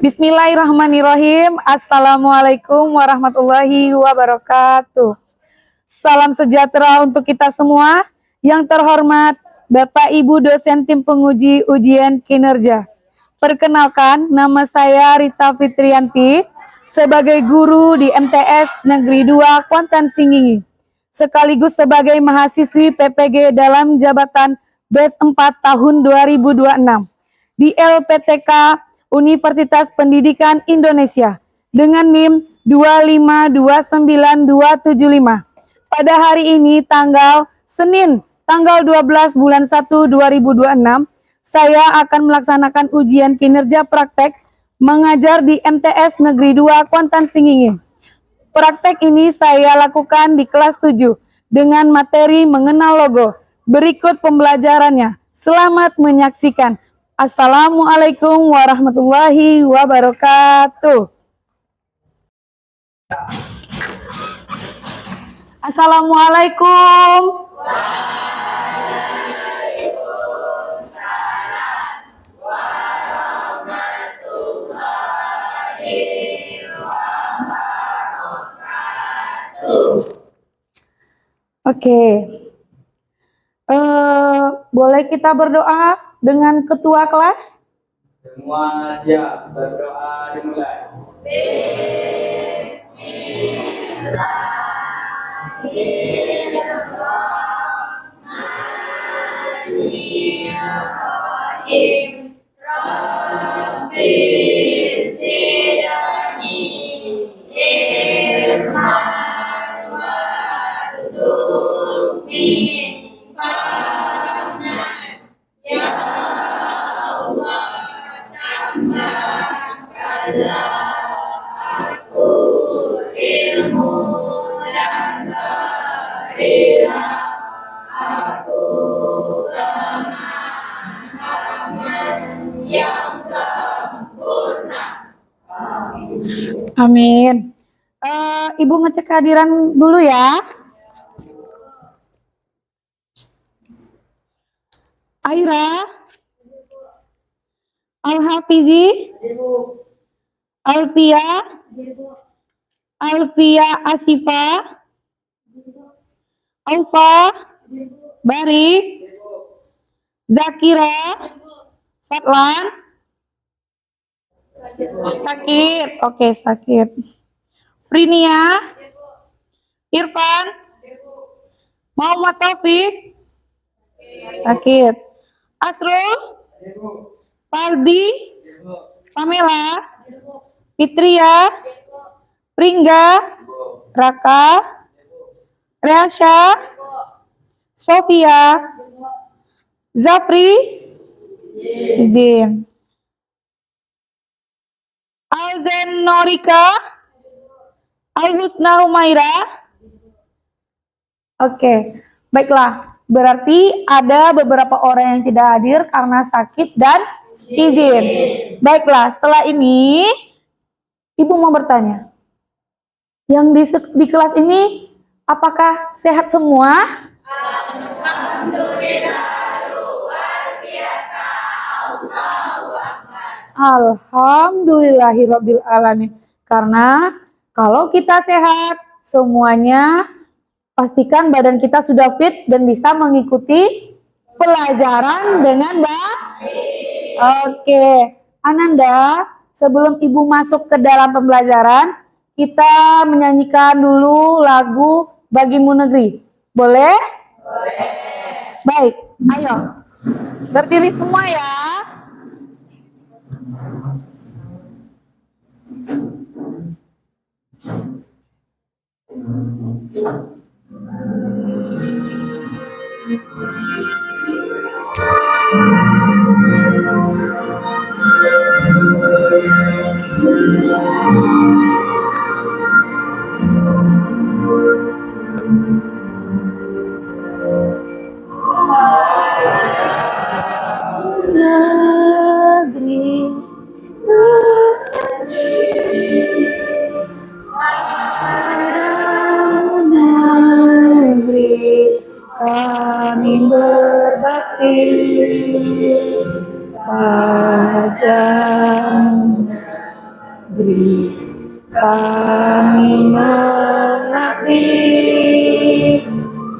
Bismillahirrahmanirrahim. Assalamualaikum warahmatullahi wabarakatuh. Salam sejahtera untuk kita semua. Yang terhormat Bapak Ibu dosen tim penguji ujian kinerja. Perkenalkan, nama saya Rita Fitrianti sebagai guru di MTS Negeri 2 Kuantan Singgingi, sekaligus sebagai mahasiswi PPG dalam jabatan batch 4 tahun 2026 di LPTK Universitas Pendidikan Indonesia dengan NIM 2529275. Pada hari ini tanggal Senin tanggal 12 bulan 1 2026, saya akan melaksanakan ujian kinerja praktek mengajar di MTS Negeri 2 Kuantan Singgingi. Praktek ini saya lakukan di kelas 7 dengan materi mengenal logo. Berikut pembelajarannya. Selamat menyaksikan. Assalamualaikum warahmatullahi wabarakatuh. Assalamualaikum. Waalaikumsalam warahmatullahi wabarakatuh. Oke. Boleh kita berdoa dengan ketua kelas? Semua siap, berdoa dimulai. Bismillahirrahmanirrahim. Rabbi zidni ilman warzuqni fahman. Ya Allah, tambahkanlah aku ilmu dan berilah aku pemahaman yang sempurna. Amin. Ibu ngecek kehadiran dulu ya. Aira, Al-Hafizi, Alfia, Asifa, Aufa, Barik, Zakira, Fatlan, sakit, oke sakit. Frinia, Irfan, Muhammad Taufik, sakit. Asrul, Paldi, Pamela, Fitria, Pringga, Raka, Reasha, Sofia, Zafri, izin. Alzen Norika, Alhusna Humaira. Oke, baiklah. Berarti ada beberapa orang yang tidak hadir karena sakit dan izin. Baiklah, setelah ini Ibu mau bertanya. Yang di kelas ini apakah sehat semua? Alhamdulillah, luar biasa. Allahu Akbar. Alhamdulillahirabbil alamin. Karena kalau kita sehat semuanya, pastikan badan kita sudah fit dan bisa mengikuti pelajaran dengan baik. Oke, Ananda, sebelum Ibu masuk ke dalam pembelajaran, kita menyanyikan dulu lagu Bagimu Negeri. Boleh? Boleh. Baik, ayo. Berdiri semua ya. Negeri negeri kami berbakti padamu negeri. Kami mengabdi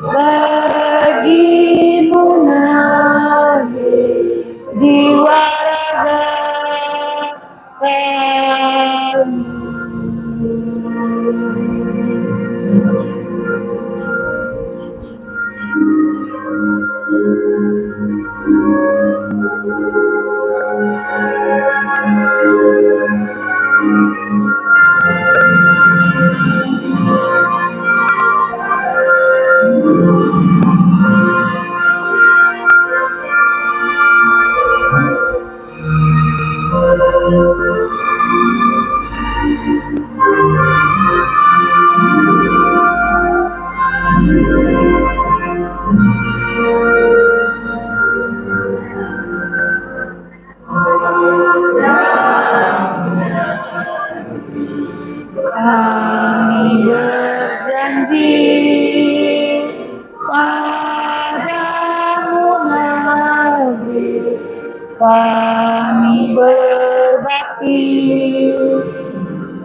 bagimu Nabi, jiwa raga kami. Kami berjanji padamu Nabi, kami berbakti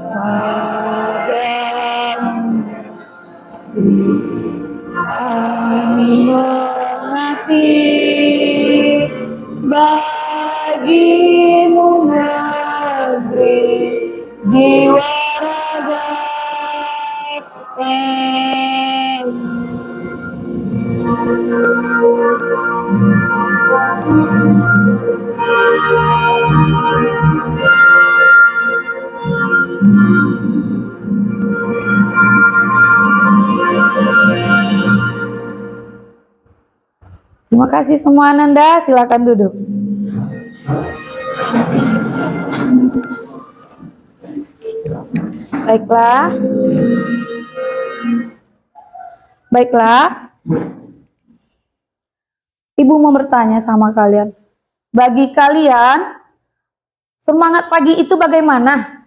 padamu, kami mengabdi bagimu negeri, jiwa raga kami. Terima kasih semua Ananda, silakan duduk. Baiklah. Baiklah. Ibu mau bertanya sama kalian. Bagi kalian, semangat pagi itu bagaimana?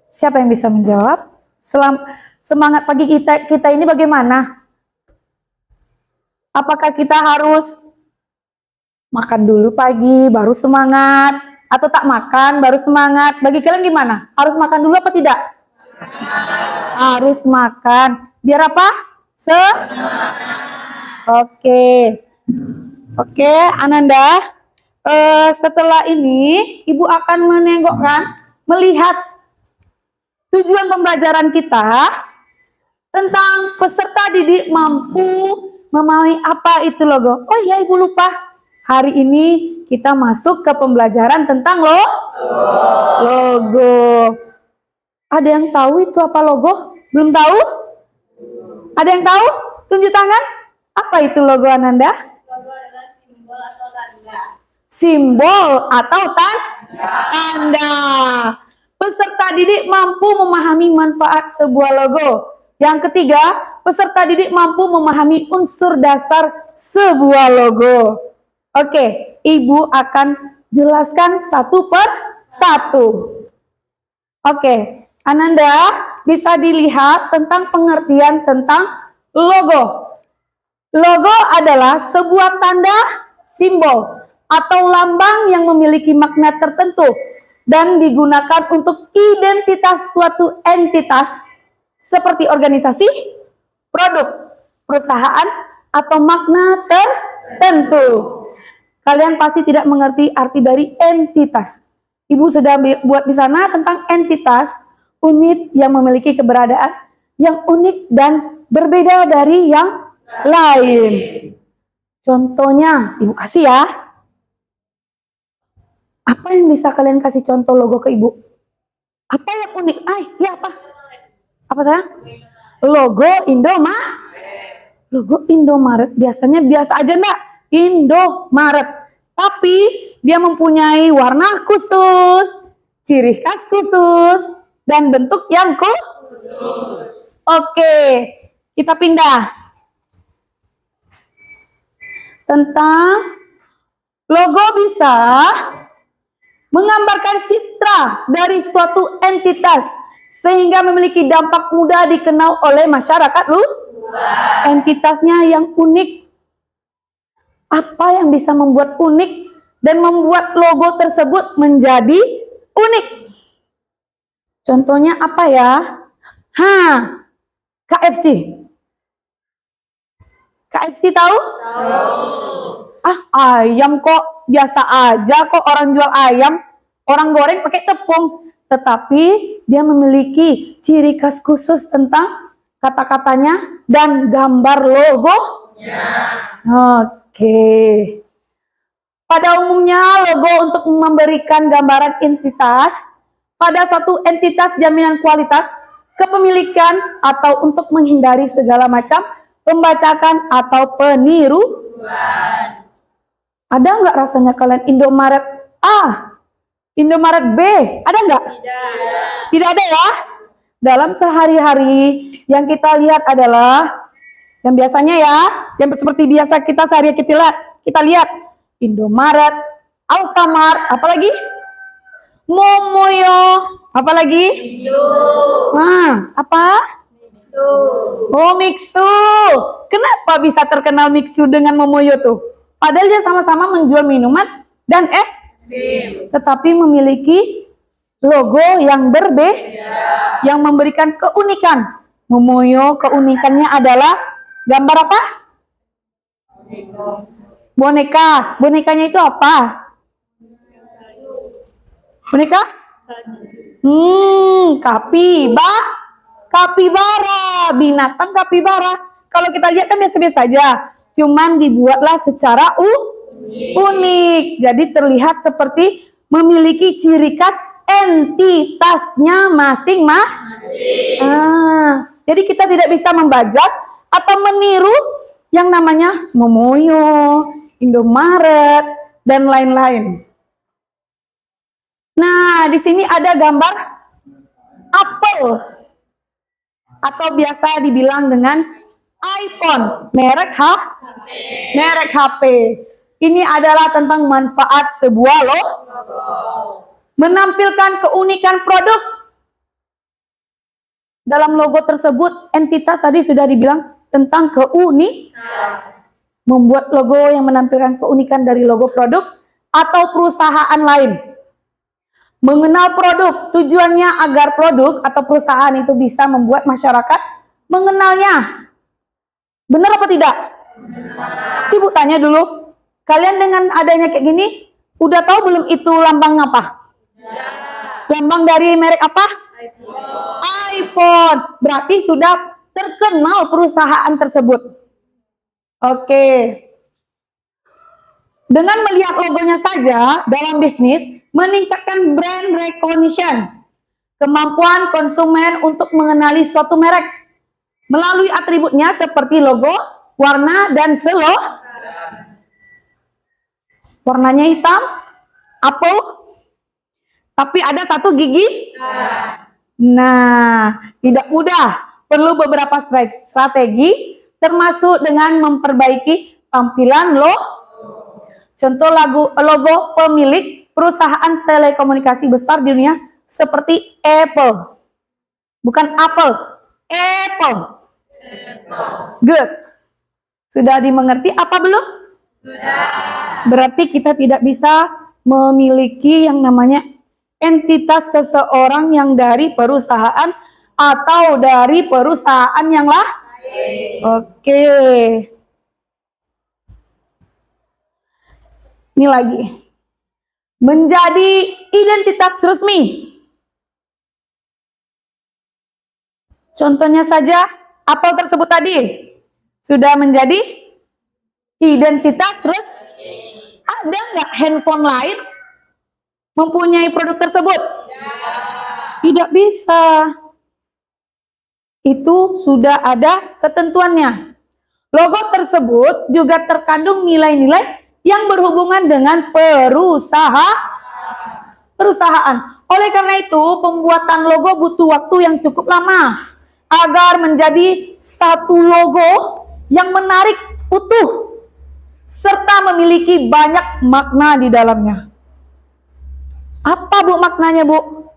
Siapa yang bisa menjawab? Semangat pagi kita ini bagaimana? Apakah kita harus makan dulu pagi baru semangat, atau tak makan baru semangat? Bagi kalian gimana? Harus makan dulu apa tidak? Harus makan. Biar apa? Oke, Ananda. Setelah ini, Ibu akan melihat tujuan pembelajaran kita tentang peserta didik mampu memahami apa itu logo. Oh iya, Ibu lupa. Hari ini kita masuk ke pembelajaran tentang logo. Ada yang tahu itu apa logo? Belum tahu? Ada yang tahu? Tunjuk tangan. Apa itu logo Ananda? Logo adalah simbol atau tanda. Simbol atau tanda. Peserta didik mampu memahami manfaat sebuah logo. Yang ketiga, peserta didik mampu memahami unsur dasar sebuah logo. Oke, Ibu akan jelaskan satu per satu. Oke, Ananda bisa dilihat tentang pengertian tentang logo. Logo adalah sebuah tanda, simbol, atau lambang yang memiliki makna tertentu dan digunakan untuk identitas suatu entitas seperti organisasi, produk, perusahaan, atau makna tertentu. Kalian pasti tidak mengerti arti dari entitas. Ibu sudah buat di sana tentang entitas, unit yang memiliki keberadaan yang unik dan berbeda dari yang lain. Contohnya, Ibu kasih ya. Apa yang bisa kalian kasih contoh logo ke Ibu? Apa yang unik? Ya apa? Apa sayang? Logo Indomaret. Logo Indomaret biasanya biasa aja enggak? Indomaret. Tapi dia mempunyai warna khusus, ciri khas khusus, dan bentuk yang khusus. Oke, kita pindah. Tentang logo bisa menggambarkan citra dari suatu entitas sehingga memiliki dampak mudah dikenal oleh masyarakat entitasnya yang unik. Apa yang bisa membuat unik dan membuat logo tersebut menjadi unik? Contohnya apa ya? KFC. KFC tahu? Ayam kok biasa aja kok orang jual ayam. Orang goreng pakai tepung. Tetapi dia memiliki ciri khas khusus tentang kata-katanya dan gambar logo. Oke. Pada umumnya logo untuk memberikan gambaran entitas pada suatu entitas jaminan kualitas, kepemilikan, atau untuk menghindari segala macam pembacakan atau peniruan. Ada nggak rasanya kalian Indomaret A, Indomaret B? Ada nggak? Tidak ada ya? Dalam sehari-hari yang kita lihat adalah, yang biasanya ya, yang seperti biasa kita sehari kita lihat Indomaret, Alfamart, apalagi? Momoyo, apalagi? Apa? Oh, Mixu. Kenapa bisa terkenal Mixu dengan Momoyo tuh? Padahal dia sama-sama menjual minuman dan es krim, tetapi memiliki logo yang berbeda, yang memberikan keunikan. Momoyo keunikannya adalah gambar apa? Boneka. Bonekanya itu apa? Boneka? Kapibara. Binatang kapibara. Kalau kita lihat kan biasa-biasa saja. Cuman dibuatlah secara unik. Jadi terlihat seperti memiliki ciri khas entitasnya masing-masing. Jadi kita tidak bisa membajak atau meniru yang namanya Momoyo, Indomaret, dan lain-lain. Nah, di sini ada gambar Apple atau biasa dibilang dengan iPhone, merek HP. Ini adalah tentang manfaat sebuah logo, menampilkan keunikan produk. Dalam logo tersebut, entitas tadi sudah dibilang tentang keunikan. Membuat logo yang menampilkan keunikan dari logo produk atau perusahaan lain. Mengenal produk, tujuannya agar produk atau perusahaan itu bisa membuat masyarakat mengenalnya. Benar apa tidak? Ibu tanya dulu, kalian dengan adanya kayak gini, udah tahu belum itu lambang apa? Lambang dari merek apa? iPhone. Berarti sudah terkenal perusahaan tersebut. Oke. Dengan melihat logonya saja dalam bisnis, meningkatkan brand recognition, kemampuan konsumen untuk mengenali suatu merek melalui atributnya seperti logo, warna, dan warnanya hitam, apel, tapi ada satu gigi. Nah, tidak mudah, perlu beberapa strategi, termasuk dengan memperbaiki tampilan contoh logo pemilik perusahaan telekomunikasi besar di dunia seperti Apple. Bukan Apple, Apple. Good. Sudah dimengerti apa belum? Sudah. Berarti kita tidak bisa memiliki yang namanya entitas seseorang yang dari perusahaan atau dari perusahaan yang lain. Oke. Ini lagi. Menjadi identitas resmi. Contohnya saja, Apple tersebut tadi sudah menjadi identitas resmi. Ada nggak handphone lain mempunyai produk tersebut? Tidak bisa. Itu sudah ada ketentuannya. Logo tersebut juga terkandung nilai-nilai yang berhubungan dengan perusahaan. Oleh karena itu, pembuatan logo butuh waktu yang cukup lama agar menjadi satu logo yang menarik, utuh, serta memiliki banyak makna di dalamnya. Apa Bu maknanya Bu?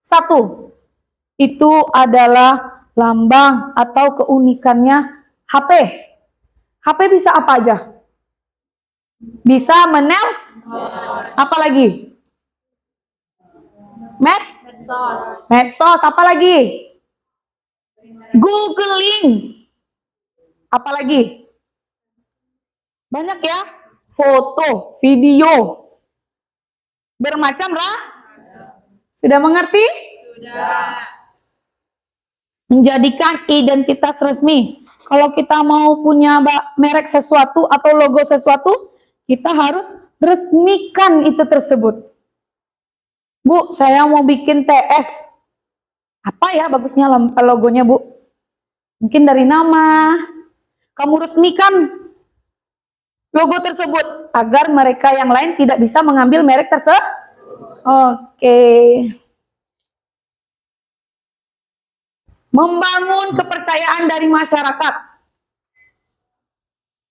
Satu, itu adalah lambang atau keunikannya HP. HP bisa apa aja? Bisa apalagi? Medsos. Medsos. Apa lagi? Googling. Apa lagi? Banyak ya. Foto, video. Bermacam lah. Sudah mengerti? Sudah. Menjadikan identitas resmi. Kalau kita mau punya merek sesuatu atau logo sesuatu, kita harus resmikan itu tersebut. Bu, saya mau bikin TS. Apa ya bagusnya logonya, Bu? Mungkin dari nama. Kamu resmikan logo tersebut agar mereka yang lain tidak bisa mengambil merek tersebut. Oke. Membangun kepercayaan dari masyarakat.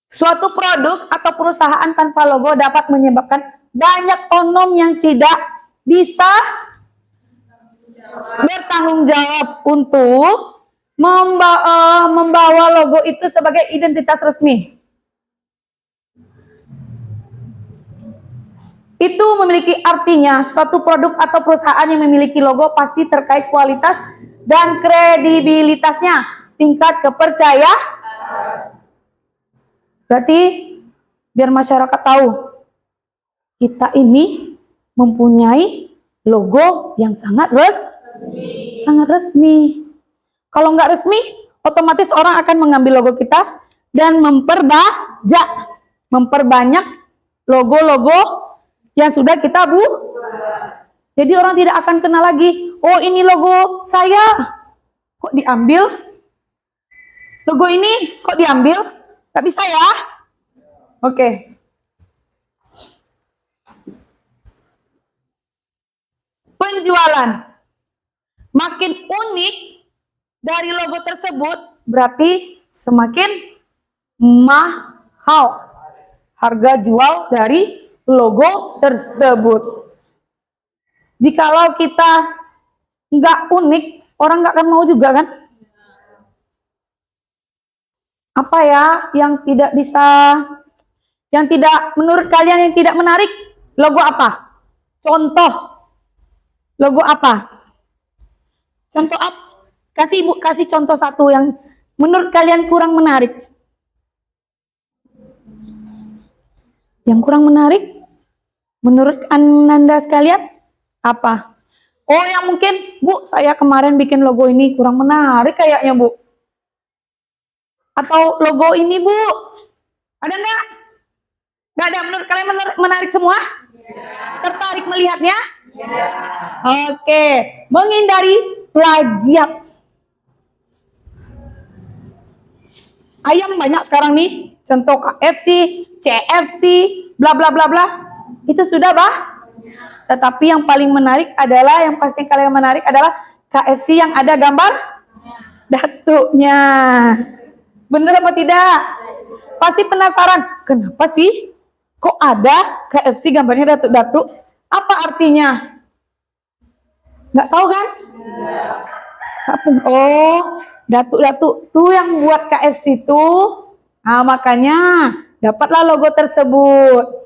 Suatu produk atau perusahaan tanpa logo dapat menyebabkan banyak oknum yang tidak bisa bertanggung jawab untuk membawa logo itu sebagai identitas resmi. Itu memiliki artinya suatu produk atau perusahaan yang memiliki logo pasti terkait kualitas dan kredibilitasnya, tingkat kepercayaan. Berarti biar masyarakat tahu kita ini mempunyai logo yang sangat resmi. Kalau nggak resmi, otomatis orang akan mengambil logo kita dan memperbanyak logo-logo yang sudah kita buat. Jadi orang tidak akan kenal lagi. Oh, ini logo saya. Kok diambil? Logo ini kok diambil? Gak bisa ya? Oke. Penjualan. Makin unik dari logo tersebut, berarti semakin mahal harga jual dari logo tersebut. Jikalau kita nggak unik, orang nggak akan mau juga kan? Apa ya yang tidak bisa, yang tidak menurut kalian yang tidak menarik? Logo apa? Contoh. Logo apa? Contoh apa? Kasih Ibu, kasih contoh satu yang menurut kalian kurang menarik. Yang kurang menarik? Menurut Anda sekalian? Apa? Oh, yang mungkin, Bu, saya kemarin bikin logo ini kurang menarik kayaknya, Bu. Atau logo ini, Bu. Ada nggak? Nggak ada. Menurut kalian menarik semua? Ya. Tertarik melihatnya? Ya. Oke. Menghindari plagiat. Ayam banyak sekarang nih. Contoh KFC, CFC, bla bla bla bla. Itu sudah, Tetapi yang paling menarik adalah, yang pasti kalian menarik adalah KFC yang ada gambar datuknya. Bener apa tidak? Pasti penasaran, kenapa sih kok ada KFC gambarnya datuk-datuk? Apa artinya? Nggak tahu kan? Oh, datuk-datuk tuh yang buat KFC tuh. Nah, makanya dapatlah logo tersebut.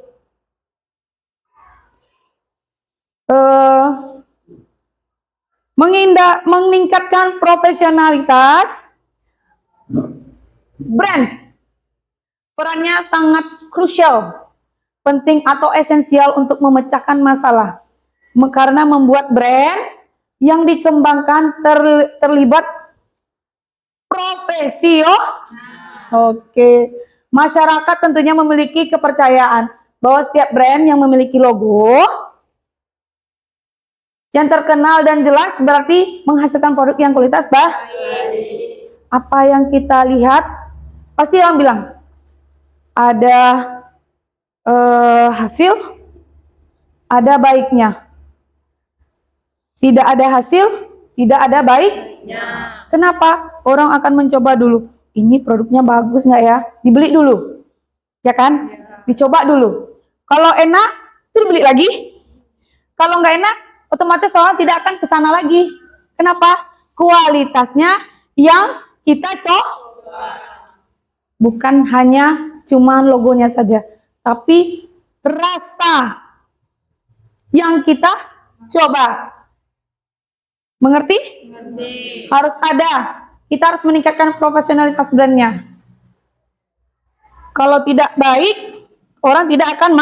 Meningkatkan profesionalitas brand. Perannya sangat krusial, penting atau esensial untuk memecahkan masalah. Karena membuat brand yang dikembangkan terlibat profesio. Oke. Masyarakat tentunya memiliki kepercayaan bahwa setiap brand yang memiliki logo yang terkenal dan jelas berarti menghasilkan produk yang kualitas baik. Apa yang kita lihat pasti orang bilang ada hasil, ada baiknya. Tidak ada hasil, tidak ada baiknya. Kenapa? Orang akan mencoba dulu. Ini produknya bagus nggak ya? Dibeli dulu, ya kan? Dicoba dulu. Kalau enak, itu dibeli lagi. Kalau nggak enak, otomatis orang tidak akan ke sana lagi. Kenapa? Kualitasnya yang kita coba. Bukan hanya cuma logonya saja, tapi rasa yang kita coba. Mengerti? Mengerti. Harus ada. Kita harus meningkatkan profesionalitas brandnya. Kalau tidak baik, orang tidak akan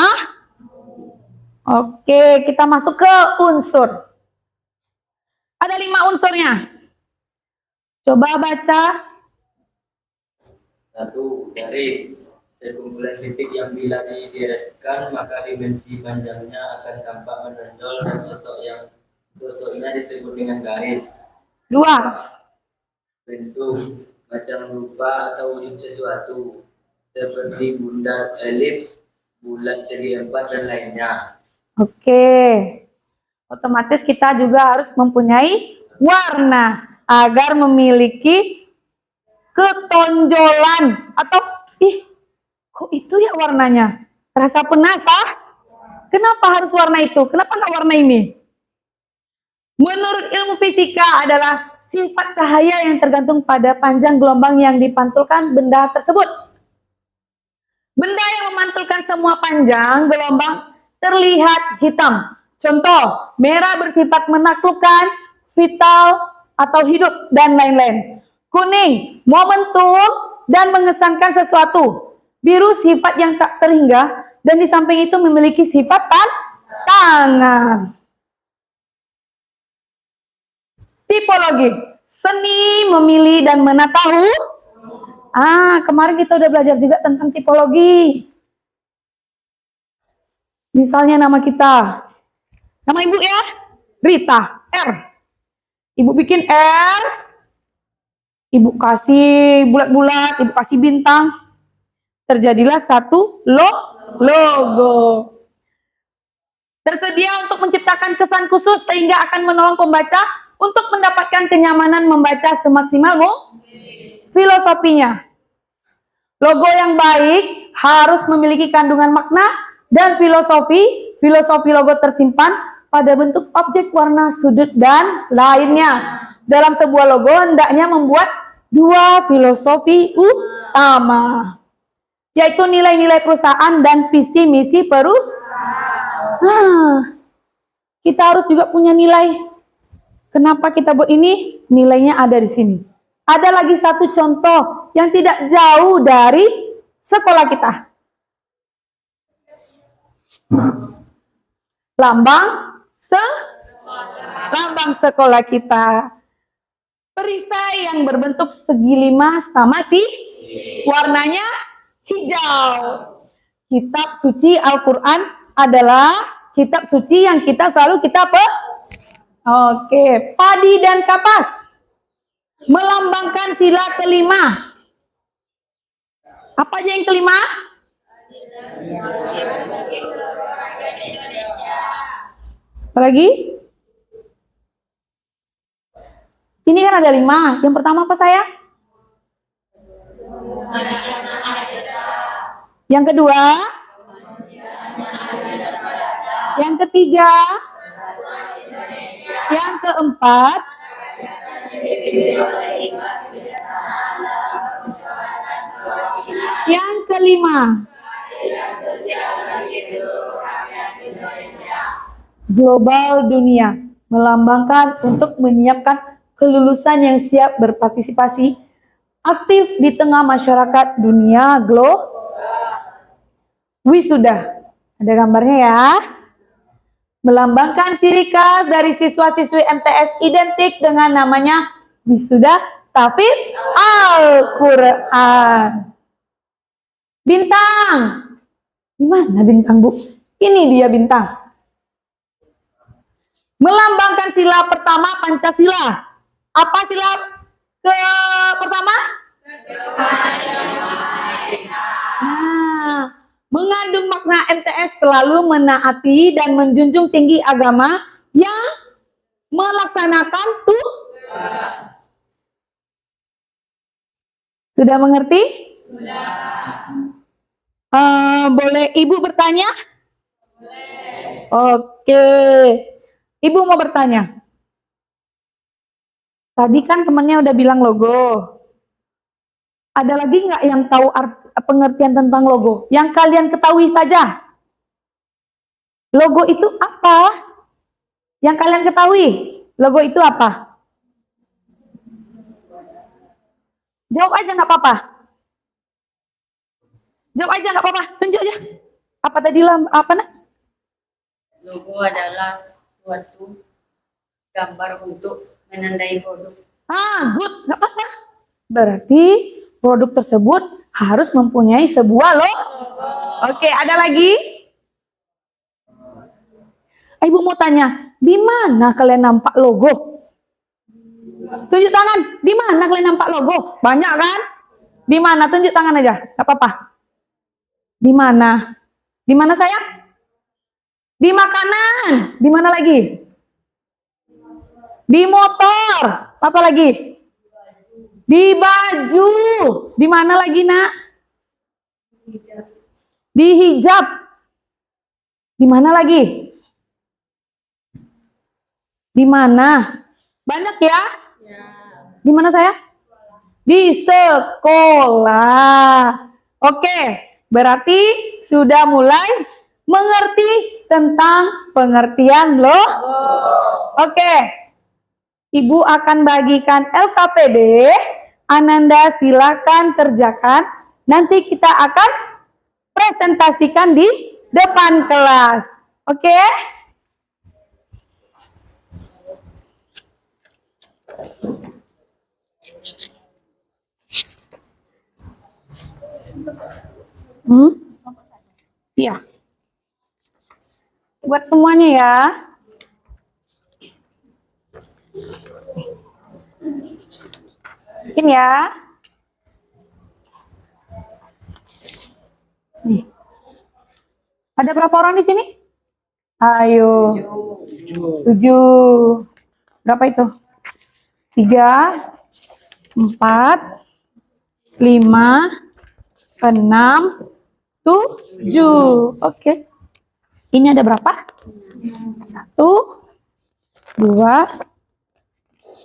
Oke, kita masuk ke unsur. Ada 5 unsurnya. Coba baca. 1. Garis. Sekumpulan titik yang bila dideretkan maka dimensi panjangnya akan tampak menonjol dan sosoknya disebut dengan garis. 2. Bentuk, macam rupa atau wujud sesuatu seperti bundar, elips, bulat segi 4 dan lainnya. Oke. Otomatis kita juga harus mempunyai warna agar memiliki ketonjolan atau kok itu ya warnanya? Rasa penasaran? Kenapa harus warna itu? Kenapa nggak warna ini? Menurut ilmu fisika adalah sifat cahaya yang tergantung pada panjang gelombang yang dipantulkan benda tersebut. Benda yang memantulkan semua panjang gelombang terlihat hitam. Contoh, merah bersifat menaklukkan, vital atau hidup, dan lain-lain. Kuning, momentum dan mengesankan sesuatu. Biru sifat yang tak terhingga, dan di samping itu memiliki sifat tangan. Tipologi, seni memilih dan menata kemarin kita udah belajar juga tentang tipologi. Misalnya nama kita, nama ibu ya, Rita, R. Ibu bikin R, ibu kasih bulat-bulat, ibu kasih bintang. Terjadilah satu logo. Tersedia untuk menciptakan kesan khusus sehingga akan menolong pembaca untuk mendapatkan kenyamanan membaca semaksimal filosofinya. Logo yang baik harus memiliki kandungan makna dan filosofi logo tersimpan pada bentuk objek, warna, sudut, dan lainnya. Dalam sebuah logo hendaknya membuat 2 filosofi utama, yaitu nilai-nilai perusahaan dan visi misi perusahaan. Kita harus juga punya nilai. Kenapa kita buat ini? Nilainya ada di sini. Ada lagi satu contoh yang tidak jauh dari sekolah kita. Lambang sekolah kita. Perisai yang berbentuk segi 5 sama warnanya hijau. Kitab suci Al-Quran adalah kitab suci yang kita selalu Oke, padi dan kapas melambangkan sila kelima. Apa aja yang kelima? Apalagi? Ini kan ada 5. Yang pertama apa saya? Yang kedua? Yang ketiga? Yang keempat? Yang kelima? Global dunia, melambangkan untuk menyiapkan kelulusan yang siap berpartisipasi aktif di tengah masyarakat dunia Wisuda, ada gambarnya ya. Melambangkan ciri khas dari siswa-siswi MTS identik dengan namanya Wisuda Tahfiz Al-Quran. Bintang, di mana bintang Bu? Ini dia bintang. Melambangkan sila pertama Pancasila. Apa sila pertama? Mengandung makna MTS selalu menaati dan menjunjung tinggi agama yang melaksanakan tugas. Sudah mengerti? Sudah. Boleh Ibu bertanya? Boleh. Oke. Ibu mau bertanya. Tadi kan temannya udah bilang logo. Ada lagi nggak yang tahu pengertian tentang logo? Yang kalian ketahui saja. Logo itu apa? Yang kalian ketahui. Logo itu apa? Jawab aja nggak apa-apa. Jawab aja nggak apa-apa. Tunjuk aja. Apa tadi lah? Apa nah? Logo adalah suatu gambar untuk menandai produk. Good. Nggak apa-apa. Berarti produk tersebut harus mempunyai sebuah logo. Oke, ada lagi? Ibu mau tanya, di mana kalian nampak logo? Tunjuk tangan. Di mana kalian nampak logo? Banyak kan? Di mana? Tunjuk tangan aja. Gak apa-apa. Di mana? Di mana sayang? Di makanan. Di mana lagi? Di motor. Apa lagi? Di baju. Di mana lagi, Nak? Di hijab. Di mana lagi? Di mana? Banyak ya? Di mana saya? Di sekolah. Oke, berarti sudah mulai mengerti tentang pengertian logo. Oke, Ibu akan bagikan LKPD. Ananda silakan kerjakan. Nanti kita akan presentasikan di depan kelas. Oke? Iya. Buat semuanya ya. Mungkin ya. Nih. Ada berapa orang di sini? Ayo. 7. Berapa itu? 3, 4, 5, 6, 7. Oke. Ini ada berapa? 1, 2,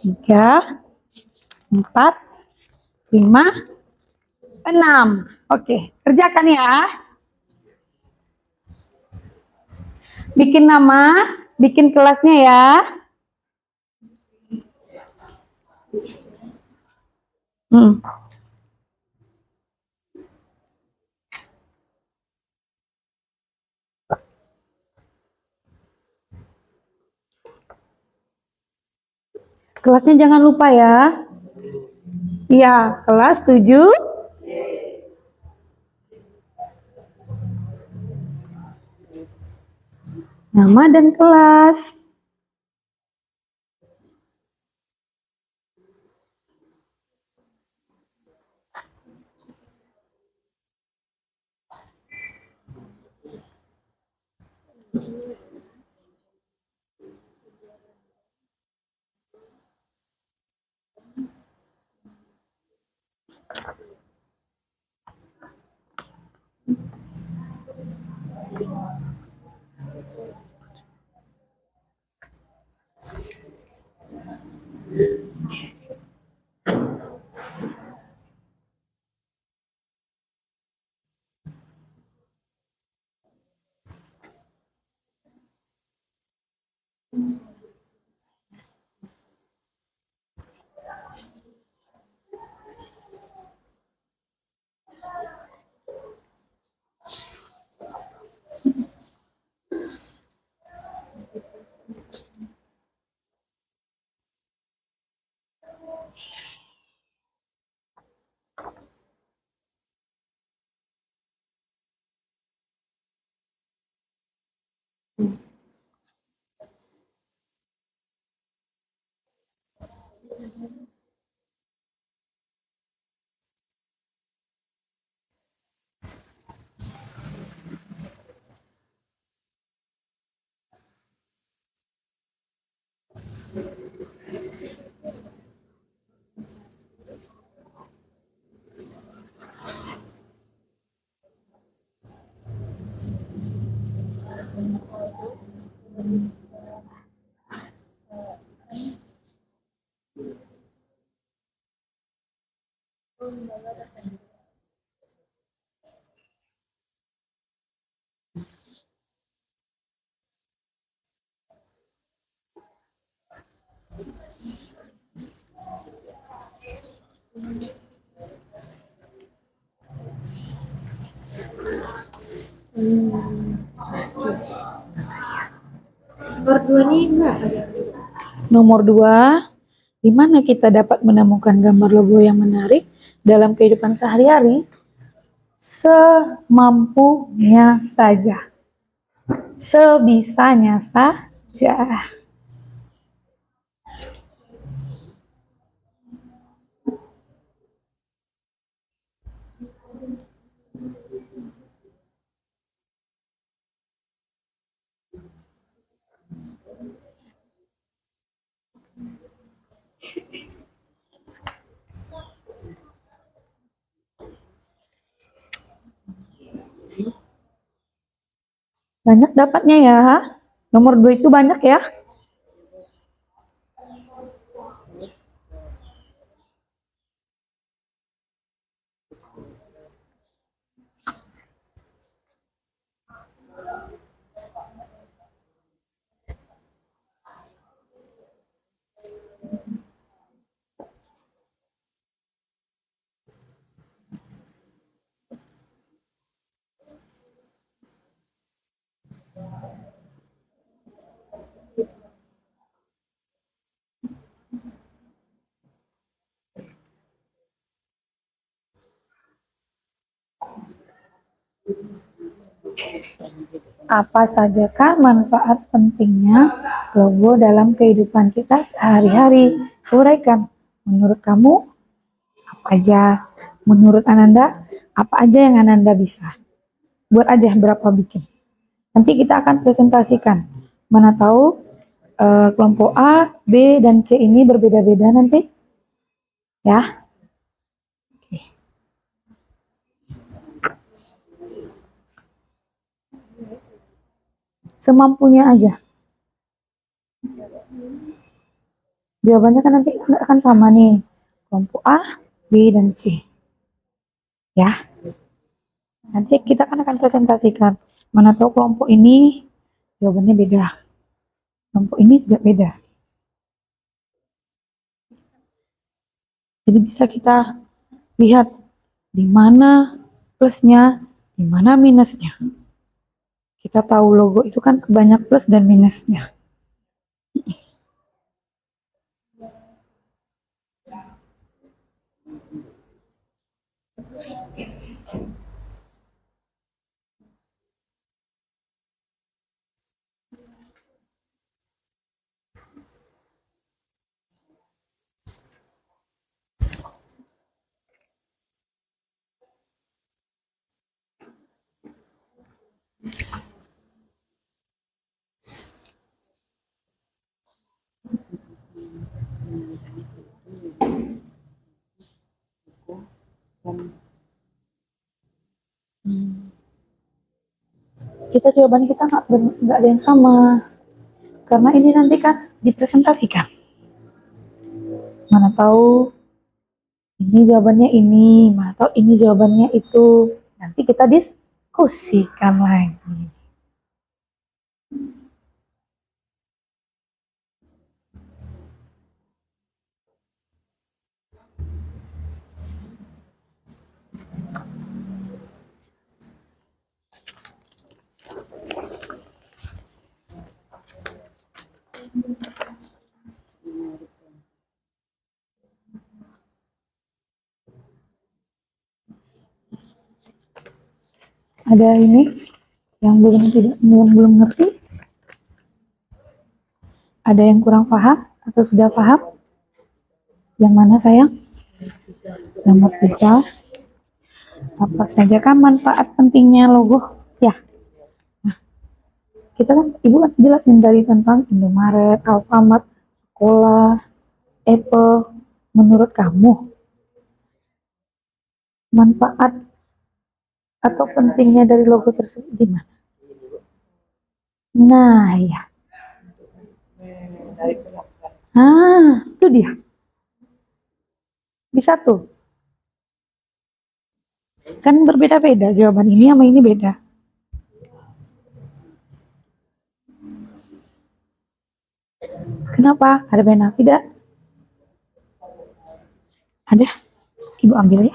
3, 4, 5, 6. Oke, kerjakan ya. Bikin nama, bikin kelasnya ya. Kelasnya jangan lupa ya. Iya, kelas 7. Nama dan kelas. Nomor 2 ini berapa ya? Nomor 2, di mana kita dapat menemukan gambar logo yang menarik dalam kehidupan sehari-hari? Semampunya saja. Sebisanya saja. Banyak dapatnya ya. Nomor 2 itu banyak ya. Apa sajakah manfaat pentingnya logo dalam kehidupan kita sehari-hari? Uraikan. Menurut kamu, apa aja? Menurut Ananda, apa aja yang Ananda bisa? Buat aja berapa bikin. Nanti kita akan presentasikan. Mana tahu kelompok A, B, dan C ini berbeda-beda nanti. Ya. Oke. Semampunya aja. Jawabannya kan nanti nggak akan sama nih. Kelompok A, B, dan C. Ya. Nanti kita akan presentasikan. Mana tahu kelompok ini jawabannya beda. Kelompok ini juga beda. Jadi bisa kita lihat di mana plusnya, di mana minusnya. Kita tahu logo itu kan banyak plus dan minusnya. Kita jawaban kita nggak ada yang sama. Karena ini nanti kan dipresentasikan. Mana tahu ini jawabannya ini, mana tahu ini jawabannya itu. Nanti kita diskusikan lagi. Ada ini yang belum ngerti? Ada yang kurang paham atau sudah paham? Yang mana sayang? Nomor 3. Apa saja kan manfaat pentingnya logo? Ya. Nah, kita kan Ibu kan jelasin dari tentang Indomaret, Alfamart, sekolah, Apple. Menurut kamu manfaat atau pentingnya dari logo tersebut gimana? Nah, ya. Itu dia. Bisa tuh. Kan berbeda-beda jawaban ini sama ini beda. Kenapa? Ada pena tidak? Ada? Ibu ambil ya.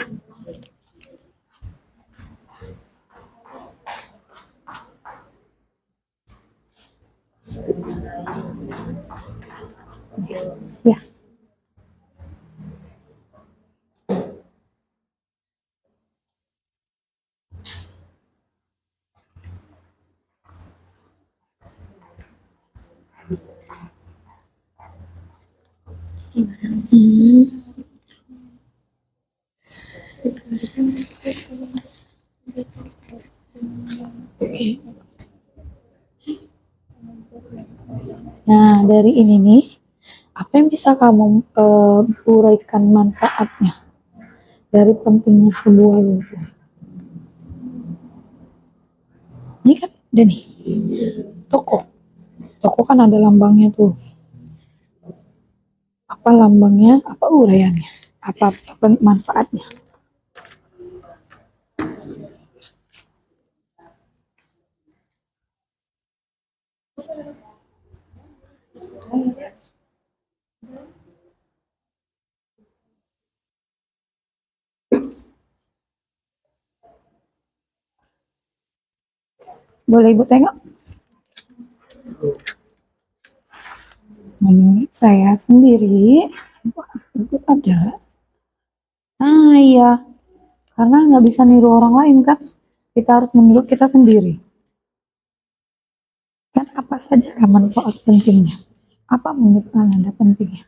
Ya. Hmm. Oke. Nah, dari ini nih, apa yang bisa kamu uraikan manfaatnya dari pentingnya sebuah logo? Ini kan ada nih, toko. Toko kan ada lambangnya tuh. Apa lambangnya, apa uraiannya, apa manfaatnya? Boleh Ibu tengok? Menurut saya sendiri, itu ada. Ah iya, karena nggak bisa niru orang lain kan, kita harus meniru kita sendiri. Kan apa saja kan manfaat pentingnya? Apa menurut Anda pentingnya?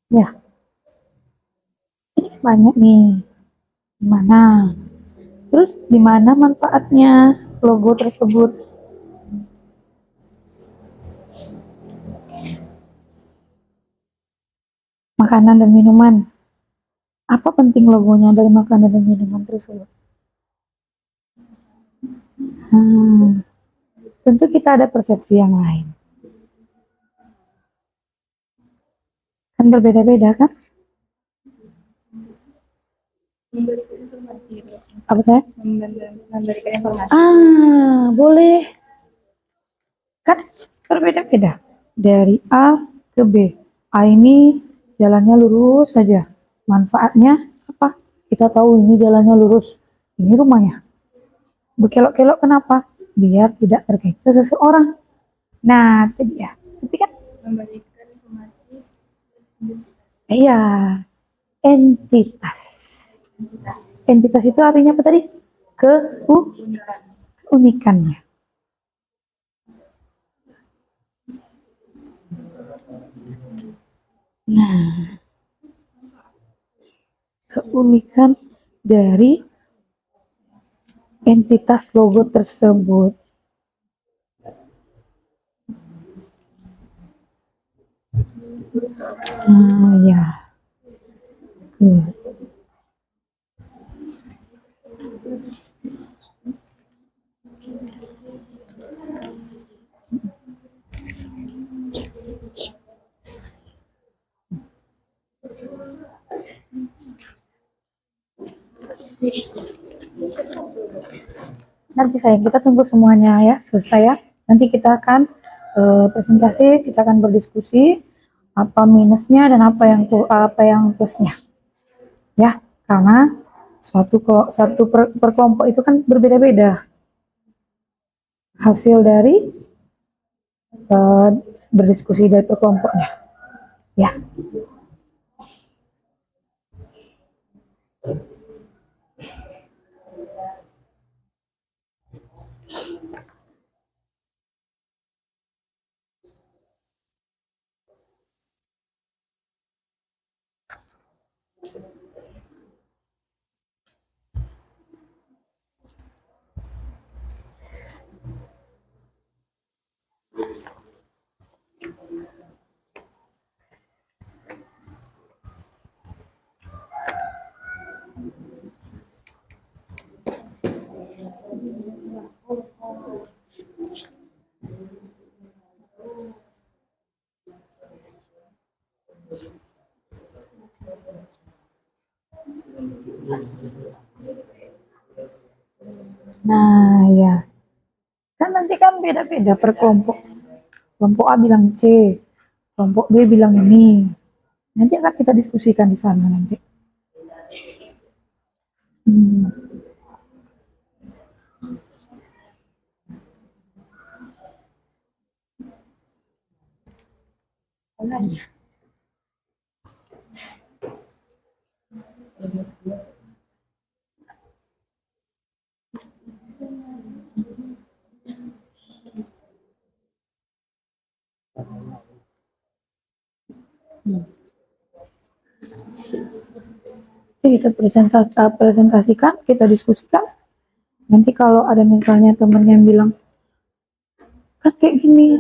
Ya, ini banyak nih. Gimana? Terus di mana manfaatnya logo tersebut? Makanan dan minuman. Apa penting logonya dari makanan dan minuman tersebut? Tentu kita ada persepsi yang lain. Kan berbeda-beda kan? Apa saya? Memberikan informasi. Boleh. Kan berbeda-beda. Dari A ke B. A ini jalannya lurus saja. Manfaatnya apa? Kita tahu ini jalannya lurus. Ini rumahnya. Berkelok-kelok kenapa? Biar tidak terkecoh seseorang. Nah, itu dia. Tapi kan? Memberikan informasi. Iya. Entitas. Entitas itu artinya apa tadi? Keunikannya. Nah, keunikan dari entitas logo tersebut. Ya. Nanti sayang, kita tunggu semuanya ya, selesai ya. Nanti kita akan presentasi, kita akan berdiskusi apa minusnya dan apa yang plusnya. Ya, karena satu per kelompok itu kan berbeda-beda. Hasil dari berdiskusi dari per kelompoknya. Ya. Nah, ya. Kan nanti kan beda-beda per kelompok. Kelompok A bilang C, kelompok B bilang ini. Nanti akan kita diskusikan di sana nanti. Hmm. Jadi kita presentasikan, kita diskusikan. Nanti kalau ada misalnya temen yang bilang, kan kayak gini,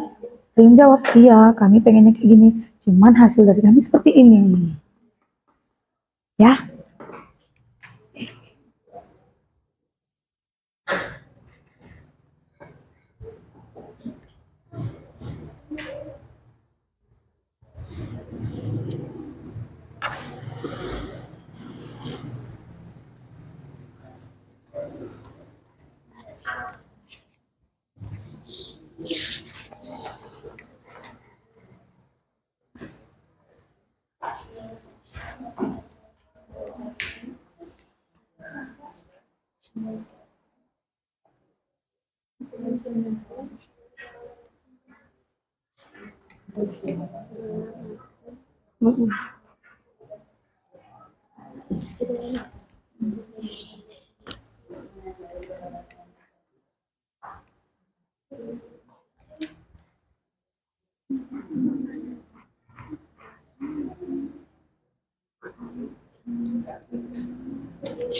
kalian jawab, iya kami pengennya kayak gini, cuman hasil dari kami seperti ini. Ya,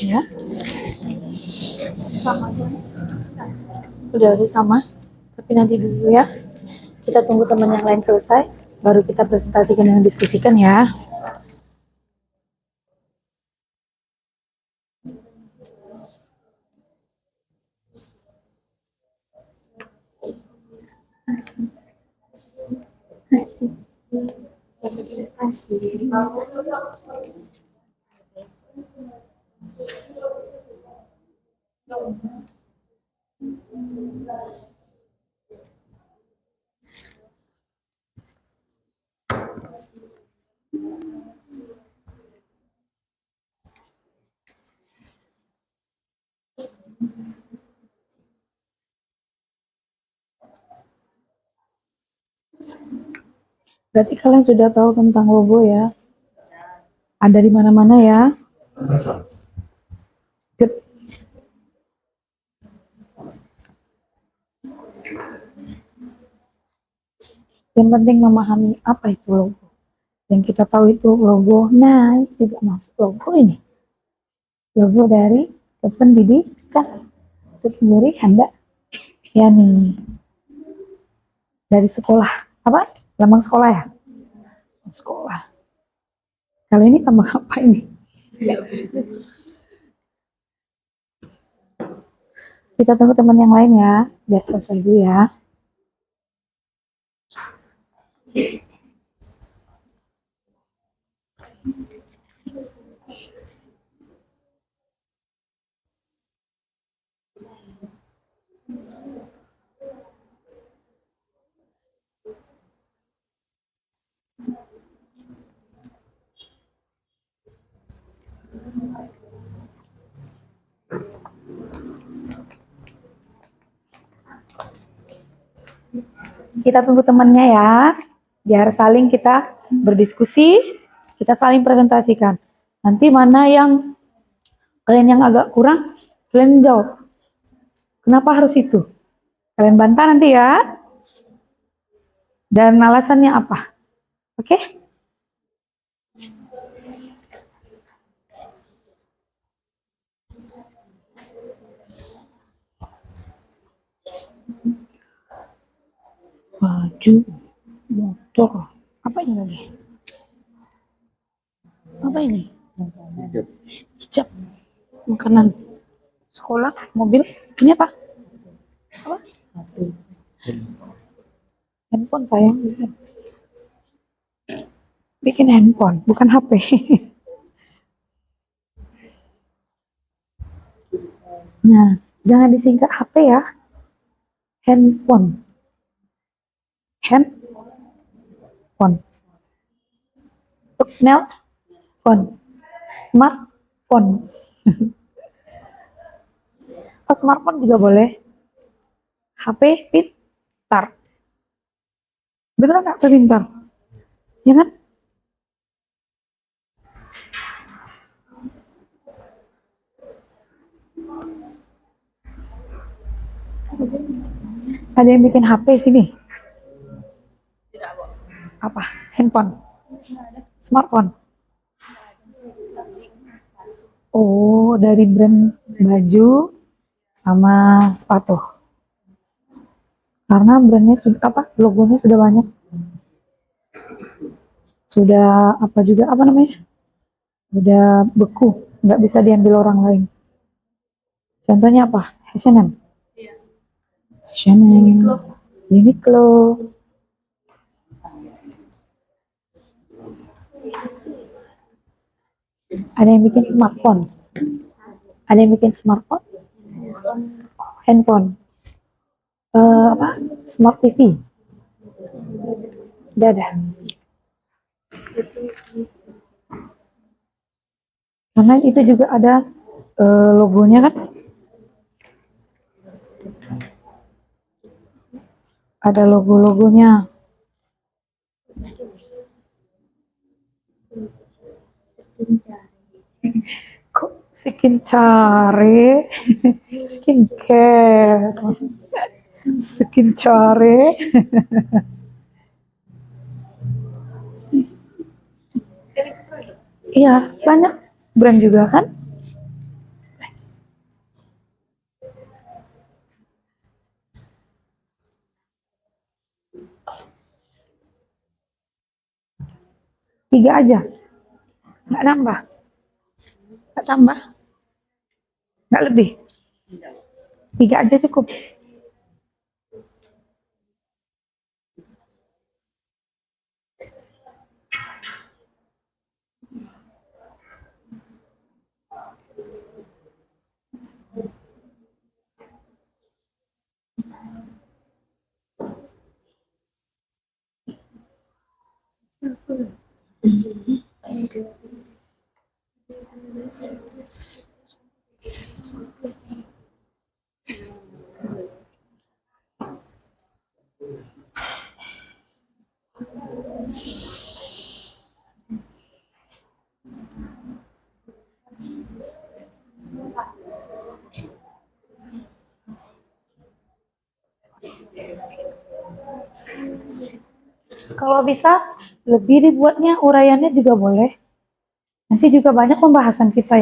ya, Sama aja sih. udah sama. Tapi nanti dulu ya, kita tunggu teman yang lain selesai, baru kita presentasikan dan diskusikan ya. Berarti kalian sudah tahu tentang logo ya? Ada di mana-mana ya? Good. Yang penting memahami apa itu logo. Yang kita tahu itu logo. Nah, itu juga masuk logo ini. Logo dari Kependidikan untuk memberi hendak ya nih. Dari sekolah. Apa? Lambang sekolah ya? Sekolah. Kalau ini tambah apa ini? Kita tunggu teman yang lain ya, biar selesai dulu ya. Kita tunggu temannya ya, biar saling kita berdiskusi, kita saling presentasikan. Nanti mana yang kalian yang agak kurang, kalian jawab. Kenapa harus itu? Kalian bantah nanti ya. Dan alasannya apa? Oke? Baju, motor, apa ini lagi? Apa ini? Hijab, makanan, sekolah, mobil. Ini apa? Apa? Handphone sayang. Bikin handphone, bukan HP. Nah, jangan disingkat HP ya. Handphone. Handphone. Untuk nelpon. Smartphone. Oh, smartphone juga boleh. HP pintar. Beneran nggak HP pintar? Ya kan? Ada yang bikin HP sini? Tidak, Bu. Apa? Handphone? Smartphone? Oh, dari brand baju sama sepatu. Karena brandnya sudah apa? Logonya sudah banyak. Sudah apa juga apa namanya? Udah beku, nggak bisa diambil orang lain. Contohnya apa? H&M. Iya. H&M. Uniqlo. Ada yang bikin smartphone. Ada yang bikin smartphone. Oh, handphone. Apa? Smart TV. Udah ada. Karena itu juga ada logonya kan? Ada logo-logonya. Kok skincare? Skincare. Skincare. Iya, banyak brand juga kan? Tiga aja, nggak nambah, nggak tambah, nggak lebih. Tiga aja cukup. Kalau bisa lebih dibuatnya uraiannya juga boleh. Nanti juga banyak pembahasan kita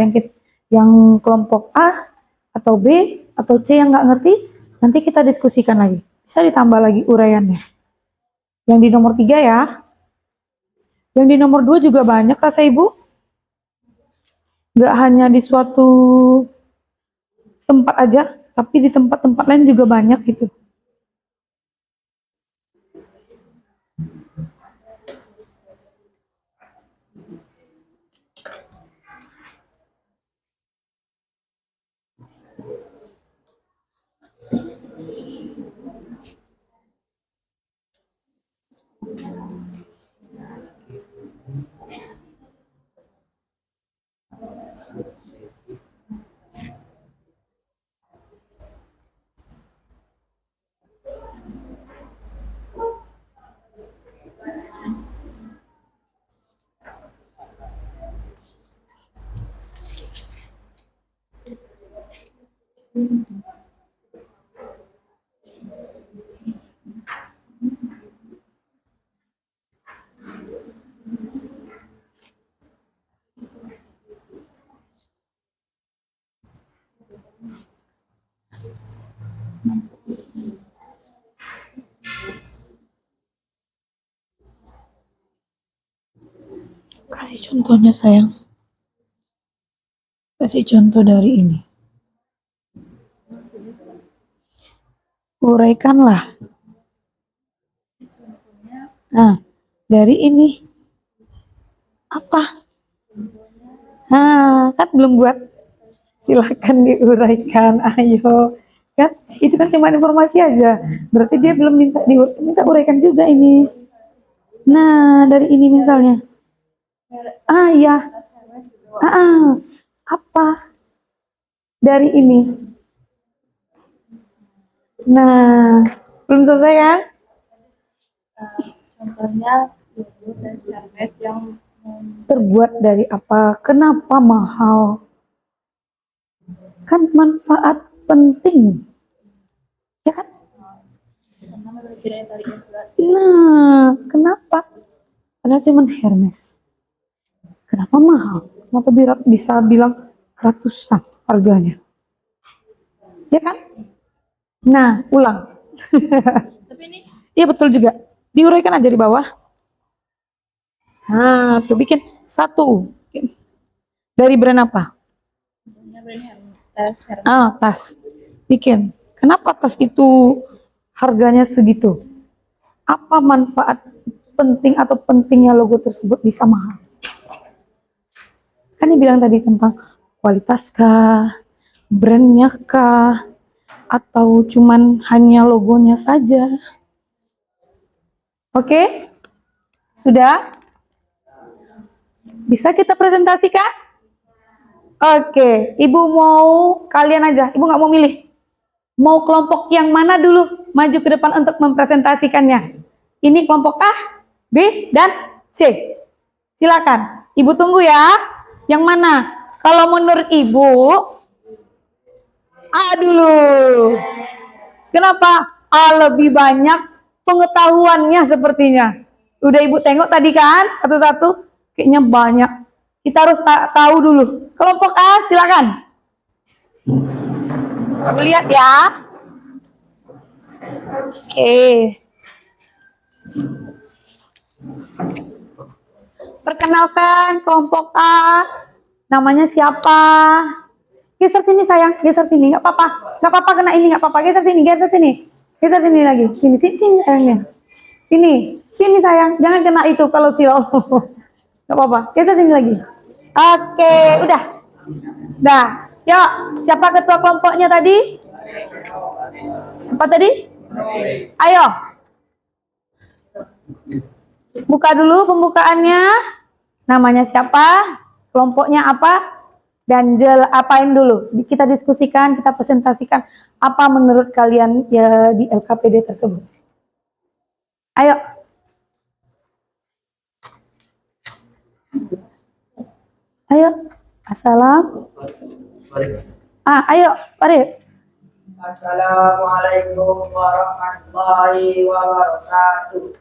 yang kelompok A atau B atau C yang nggak ngerti, nanti kita diskusikan lagi. Bisa ditambah lagi uraiannya. Yang di nomor 3 ya. Yang di nomor 2 juga banyak rasa ibu. Nggak hanya di suatu tempat aja, tapi di tempat-tempat lain juga banyak gitu. Kasih contohnya sayang. Kasih contoh dari ini. Uraikanlah. Nah, dari ini. Apa? Nah, kan belum buat. Silakan diuraikan, ayo. Kan, itu kan cuma informasi aja. Berarti dia belum minta uraikan juga ini. Nah, dari ini misalnya. Ah, iya. Apa? Dari ini. Nah, belum selesai kan? Contohnya logo dan Hermes yang Terbuat dari apa? Kenapa mahal? Kan manfaat penting. Ya kan? karena memiliki daya tarik yang kuat. Nah, kenapa? Padahal cuma Hermes. Kenapa mahal? Kenapa bisa bilang ratusan harganya? Ya kan? Nah, ulang. Tapi ini Iya betul juga. Diuraikan aja di bawah. Nah, tuh bikin satu. Dari brand apa? contohnya brand Hermes, Hermes. Tas. Bikin. Kenapa tas itu harganya segitu? Apa manfaat penting atau pentingnya logo tersebut bisa mahal? Kan dibilang tadi tentang kualitas kah, brandnya kah, atau cuman hanya logonya saja? Oke? Sudah? Bisa kita presentasikan? Oke, Ibu mau kalian aja. Ibu nggak mau milih. Mau kelompok yang mana dulu maju ke depan untuk mempresentasikannya? Ini kelompok A, B, dan C. Silakan. Ibu tunggu ya. Yang mana? Kalau menurut Ibu, A dulu. Kenapa? A lebih banyak pengetahuannya sepertinya. Udah Ibu tengok tadi kan? Satu-satu. Kayaknya banyak. Kita harus tahu dulu. Kelompok A, silakan. Lihat ya. Oke. Perkenalkan kelompok A. Namanya siapa? Geser sini sayang, geser sini. Nggak apa-apa. Nggak apa-apa kena ini, nggak apa-apa. Geser sini, geser sini. Geser sini lagi. Sini, sini, sini sayangnya. Sini, sini sayang. Jangan kena itu kalau silau. Nggak apa-apa. Geser sini lagi. Oke, udah. Dah. Yuk, siapa ketua kelompoknya tadi? Siapa tadi? Ayo. Buka dulu pembukaannya. Namanya siapa? Kelompoknya apa? Dan apain dulu? Kita diskusikan, kita presentasikan apa menurut kalian ya di LKPD tersebut. Ayo. Ayo. Assalam. Ayo, Farid. Assalamualaikum warahmatullahi wabarakatuh.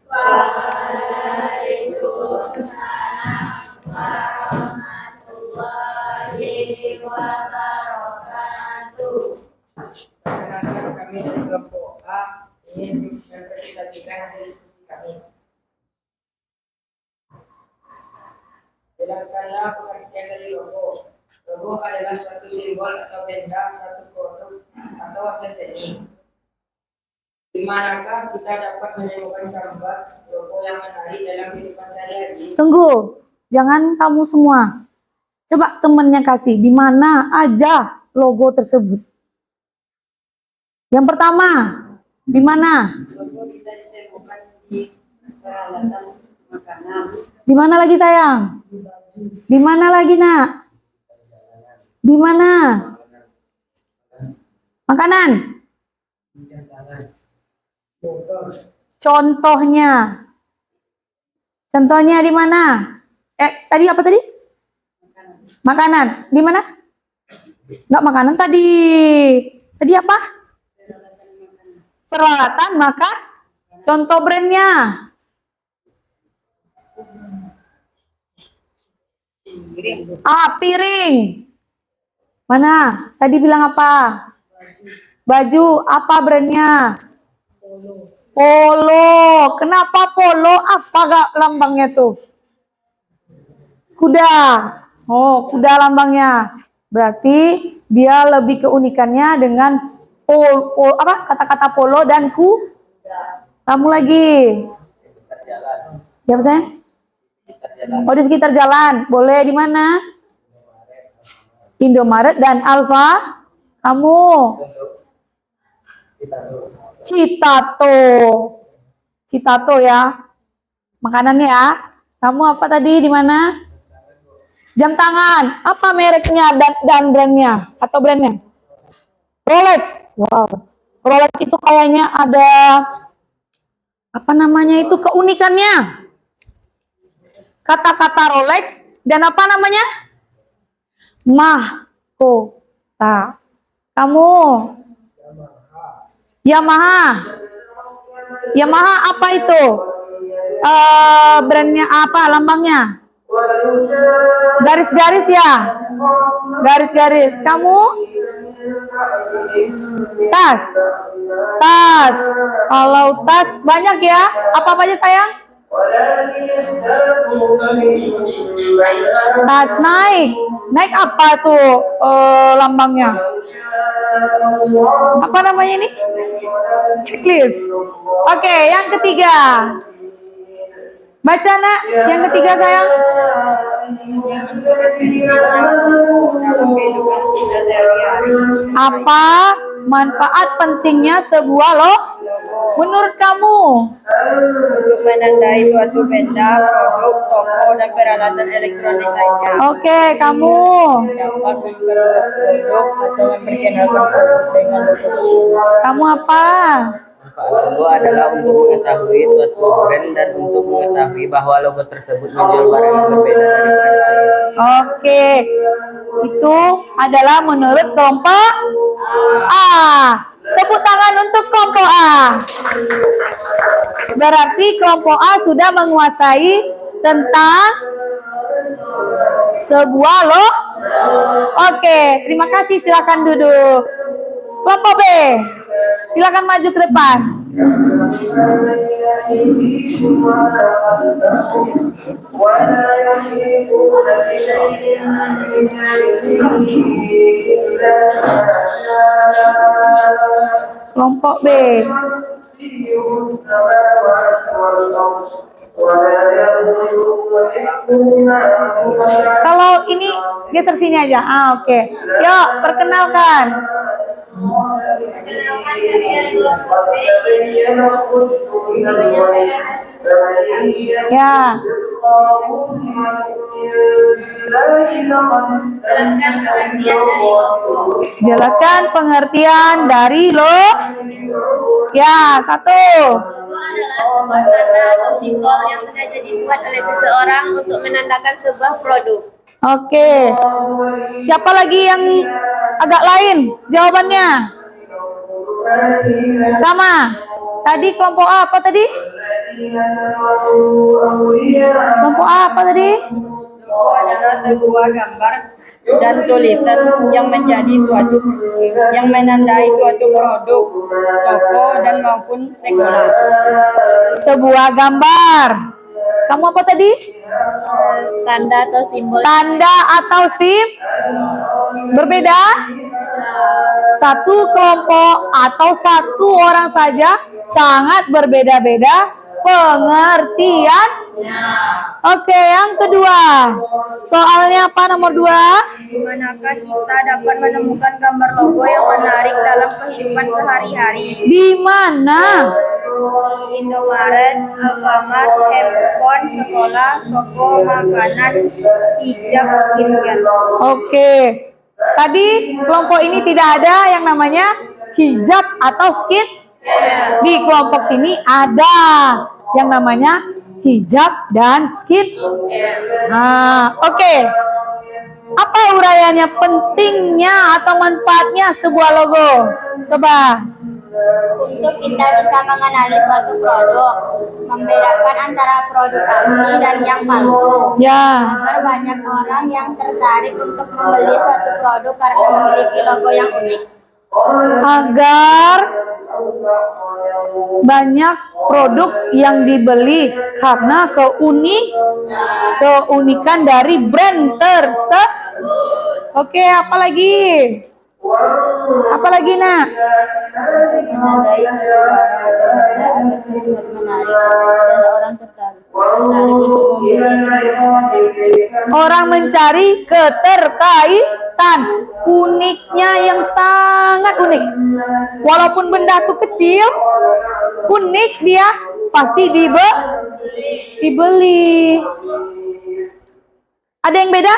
Perkenalkan kami dari kelompok A ingin mempresentasikan hasil diskusi kami. Jelaskanlah pengertian dari logo. Logo adalah suatu simbol atau benda, suatu produk atau hasil seni. Di manakah kita dapat menemukan gambar logo yang menarik dalam kehidupan sehari-hari? Tunggu. Jangan kamu semua. Coba temennya kasih. Di mana aja logo tersebut? Yang pertama, di mana? Logo bisa ditemukan di peralatan makanan, Di mana lagi sayang? Di mana lagi nak? Di mana? Makanan. motor, Contohnya. Contohnya di mana? Tadi apa tadi? Makanan. Di mana? Enggak makanan tadi. Tadi apa? Peralatan, maka contoh brandnya. Piring. Mana? Tadi bilang apa? Baju. Apa brandnya? Polo. Kenapa polo? Apa gak lambangnya tuh? Kuda. Oh, kuda lambangnya. Berarti dia lebih keunikannya dengan kata-kata polo dan kamu lagi. Ya, saya? Oh, di sekitar jalan. Boleh di mana? Indomaret dan Alfa. Kamu? Citato. Citato ya. Makanannya ya. Kamu apa tadi di mana? Jam tangan. Apa mereknya dan brandnya atau brandnya? Rolex. Wow. Rolex itu kayaknya ada apa namanya itu keunikannya. Kata-kata Rolex dan apa namanya? Mahkota. Kamu? Yamaha. Yamaha apa itu? Brandnya apa? Lambangnya? Garis-garis ya? Garis-garis. Kamu? Tas. Tas. Kalau tas banyak ya? Apa aja sayang? Tas naik. Naik apa tuh lambangnya? Apa namanya ini? Checklist. Oke, yang ketiga. Baca nak, yang ketiga sayang. Apa manfaat pentingnya sebuah logo menurut kamu? Untuk menandai suatu benda, produk, toko, dan peralatan elektronik lainnya. Oke, kamu. Dapat memperluas produk atau memperkenalkan produk dengan logo tersebut. Kamu apa? Manfaat logo adalah untuk mengetahui suatu brand dan untuk mengetahui bahwa logo tersebut menjual barang yang berbeda dari brand lain. Oke, itu adalah menurut kelompok A. Tepuk tangan untuk kelompok A. Berarti kelompok A sudah menguasai tentang sebuah logo. Oke, terima kasih. Silakan duduk. Kelompok B, silakan maju ke depan. Kelompok B. Kalau ini geser sini aja. Oke. Yuk, perkenalkan. Ya. Jelaskan pengertian dari logo. Ya, satu. Logo adalah sebuah tanda atau simbol yang sengaja dibuat oleh seseorang untuk menandakan sebuah produk. Oke. Siapa lagi yang agak lain jawabannya? Sama. Tadi kelompok A apa tadi? Kelompok A apa tadi? Logo adalah sebuah gambar dan tulisan yang menandai suatu produk, toko, dan maupun sekolah. Sebuah gambar. Kamu apa tadi? Tanda atau simbol. Tanda atau sim? Berbeda? Satu kelompok atau satu orang saja sangat berbeda-beda pengertian. Oke, yang kedua. Soalnya apa nomor 2? Di manakah kita dapat menemukan gambar logo yang menarik dalam kehidupan sehari-hari? Di mana? Di Indomaret, Alfamart, handphone, sekolah, toko, makanan, hijab, skincare. Oke. Tadi kelompok ini tidak ada yang namanya hijab atau skin. Di kelompok sini ada yang namanya hijab dan skin. Nah, oke. Apa uraiannya, pentingnya atau manfaatnya sebuah logo? Coba. Untuk kita bisa mengenali suatu produk, membedakan antara produk asli dan yang palsu, Ya. agar banyak orang yang tertarik untuk membeli suatu produk karena memiliki logo yang unik. Agar banyak produk yang dibeli karena keunikan dari brand tersebut. Oke, apa lagi? Apa lagi, Nak? Menandai suatu barang atau benda agar terlihat menarik dan orang tertarik untuk membeli. Orang mencari keterkaitan, uniknya yang sangat unik. Walaupun benda itu kecil, unik dia pasti dibeli. Ada yang beda?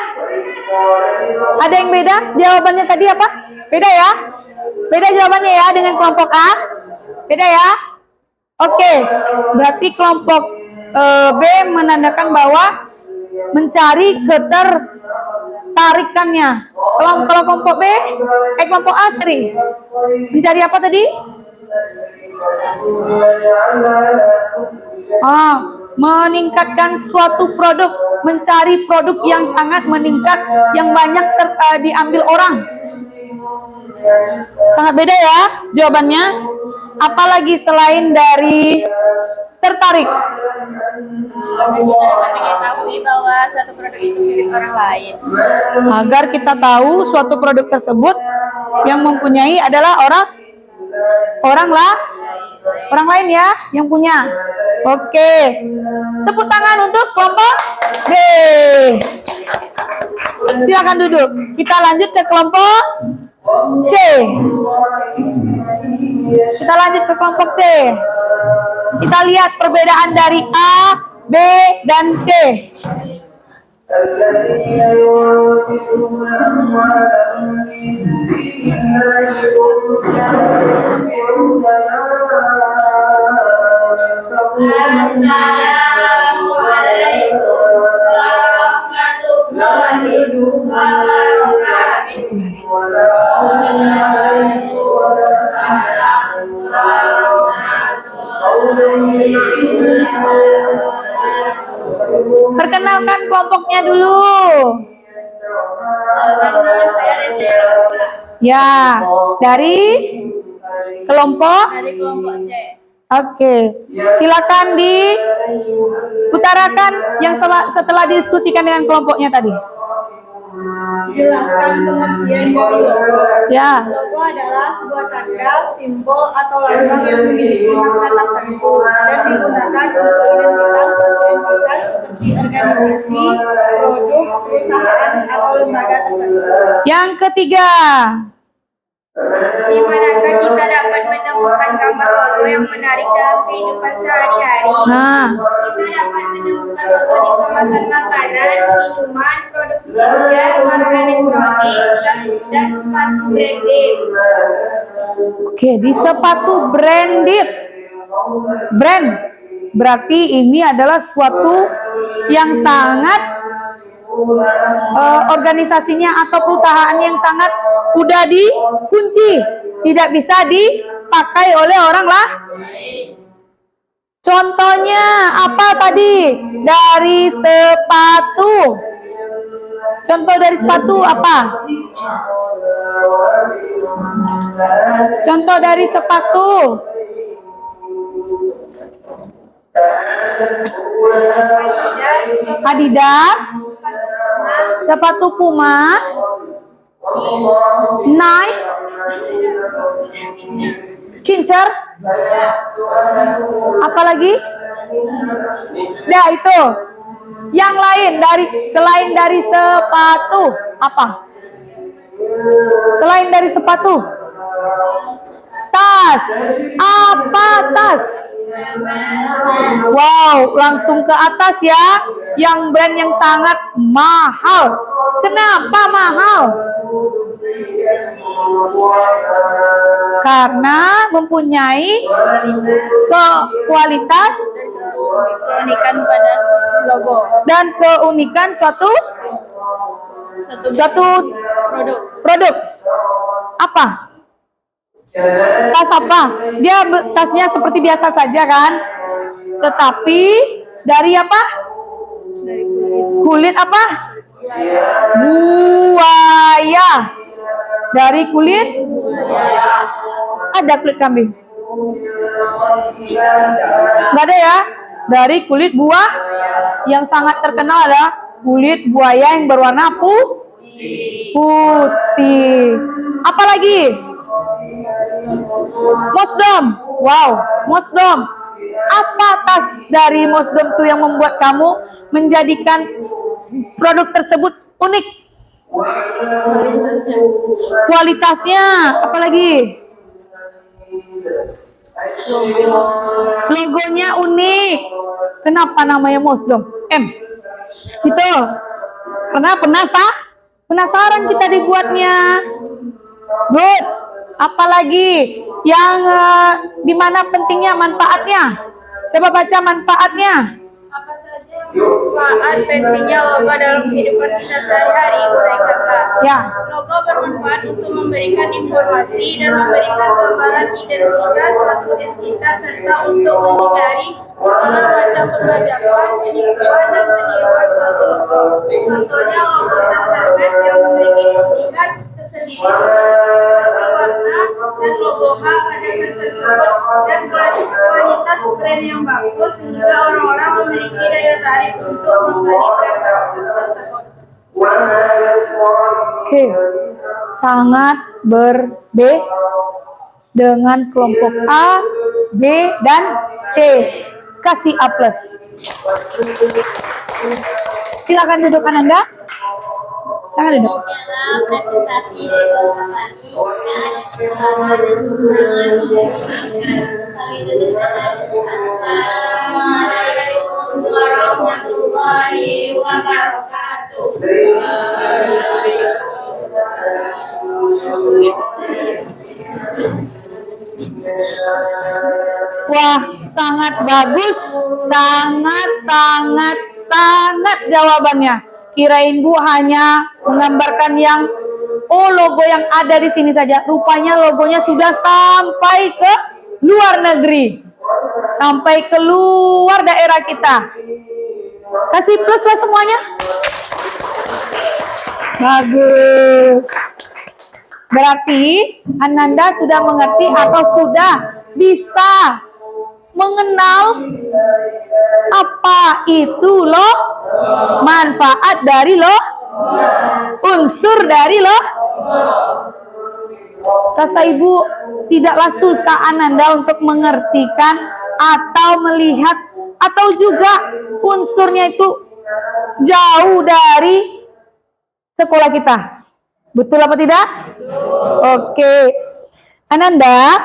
Ada yang beda? Jawabannya tadi apa? Beda ya? Beda jawabannya ya dengan kelompok A? Beda ya? Oke, berarti kelompok B menandakan bahwa mencari ketertarikannya. Kalau kelompok B, kelompok A tadi mencari apa tadi? Meningkatkan suatu produk, mencari produk yang sangat meningkat, yang banyak diambil orang. Sangat beda ya jawabannya. Apalagi selain dari tertarik? Agar kita dapat mengetahui bahwa suatu produk itu milik orang lain. Agar kita tahu suatu produk tersebut yang mempunyai adalah orang lain ya yang punya. Oke, tepuk tangan untuk kelompok B. Silakan duduk. Kita lanjut ke kelompok C. Kita lanjut ke kelompok C. Kita lihat perbedaan dari A, B, dan C. Assalamualaikum warahmatullahi wabarakatuh. Perkenalkan kelompoknya dulu. Nama saya Resya. Ya, dari kelompok. C. Oke, silakan diutarakan yang setelah didiskusikan dengan kelompoknya tadi. Jelaskan pengertian dari logo. Ya. Logo adalah sebuah tanda, simbol, atau lambang yang memiliki makna tertentu dan digunakan untuk identitas suatu entitas seperti organisasi, produk, perusahaan, atau lembaga tertentu. Yang ketiga. Di manakah kita dapat menemukan gambar logo yang menarik dalam kehidupan sehari-hari? Nah, Kita dapat menemukan logo di kemasan makanan, minuman, produk skincare, barang elektronik, dan sepatu branded. oke, di sepatu branded. Brand berarti ini adalah suatu yang sangat organisasinya atau perusahaan yang sangat udah dikunci, tidak bisa dipakai oleh orang lah. Contohnya apa tadi? Dari sepatu. Contoh dari sepatu apa? Contoh dari sepatu. Adidas, sepatu Puma, Nike, Skechers, apa lagi? Nah itu. Yang lain selain dari sepatu apa? Selain dari sepatu, tas. Apa tas? Wow, langsung ke atas ya. Yang brand yang sangat mahal. Kenapa mahal? Karena mempunyai kualitas, Keunikan pada logo dan keunikan suatu produk. Apa? Tas apa? Dia tasnya seperti biasa saja kan? Tetapi dari apa? dari kulit Kulit apa? Buaya. Dari kulit? Ada kulit kambing? Nggak ada ya? Dari kulit buah yang sangat terkenal adalah kulit buaya yang berwarna putih. Apa lagi? Mosdom. Wow, Mosdom. Apa tas dari Mosdom itu yang membuat kamu menjadikan produk tersebut unik? Kualitasnya. Apa lagi? Logonya unik. Kenapa namanya Mosdom? Gitu. Karena penasaran kita dibuatnya. Good. Apalagi yang di mana pentingnya manfaatnya? Coba baca manfaatnya. Apa saja manfaat pentingnya logo dalam kehidupan kita sehari-hari, urai kata. Ya. Logo bermanfaat untuk memberikan informasi dan memberikan gambaran identitas suatu entitas serta untuk menghindari segala macam perbajakan, penipuan, dan peniruan suatu logo. Contohnya logo tas Hermes yang memiliki keunikan tersendiri seperti warna dan logo H pada tas tersebut dan kualitas brand yang bagus sehingga orang-orang memiliki daya tarik untuk membeli brand tersebut. Oke. Sangat berbeda dengan kelompok A, B, dan C. Kasih A+. Silakan duduk Ananda. Silakan duduk. Adalah presentasi dari Bapak kami yang ada kesalahan dan kekurangan kami tuturkan. Assalamualaikum warahmatullahi wabarakatuh. Wah, sangat bagus. Sangat jawabannya. Kirain Bu hanya menggambarkan yang logo yang ada di sini saja. Rupanya logonya sudah sampai ke luar negeri. Sampai keluar daerah kita. Kasih plus lah semuanya. Bagus. Berarti Ananda sudah mengerti atau sudah bisa mengenal apa itu loh manfaat dari loh unsur dari loh. Rasa Ibu tidaklah susah Ananda untuk mengertikan atau melihat atau juga unsurnya itu jauh dari sekolah kita. Betul apa tidak? Oke. Ananda,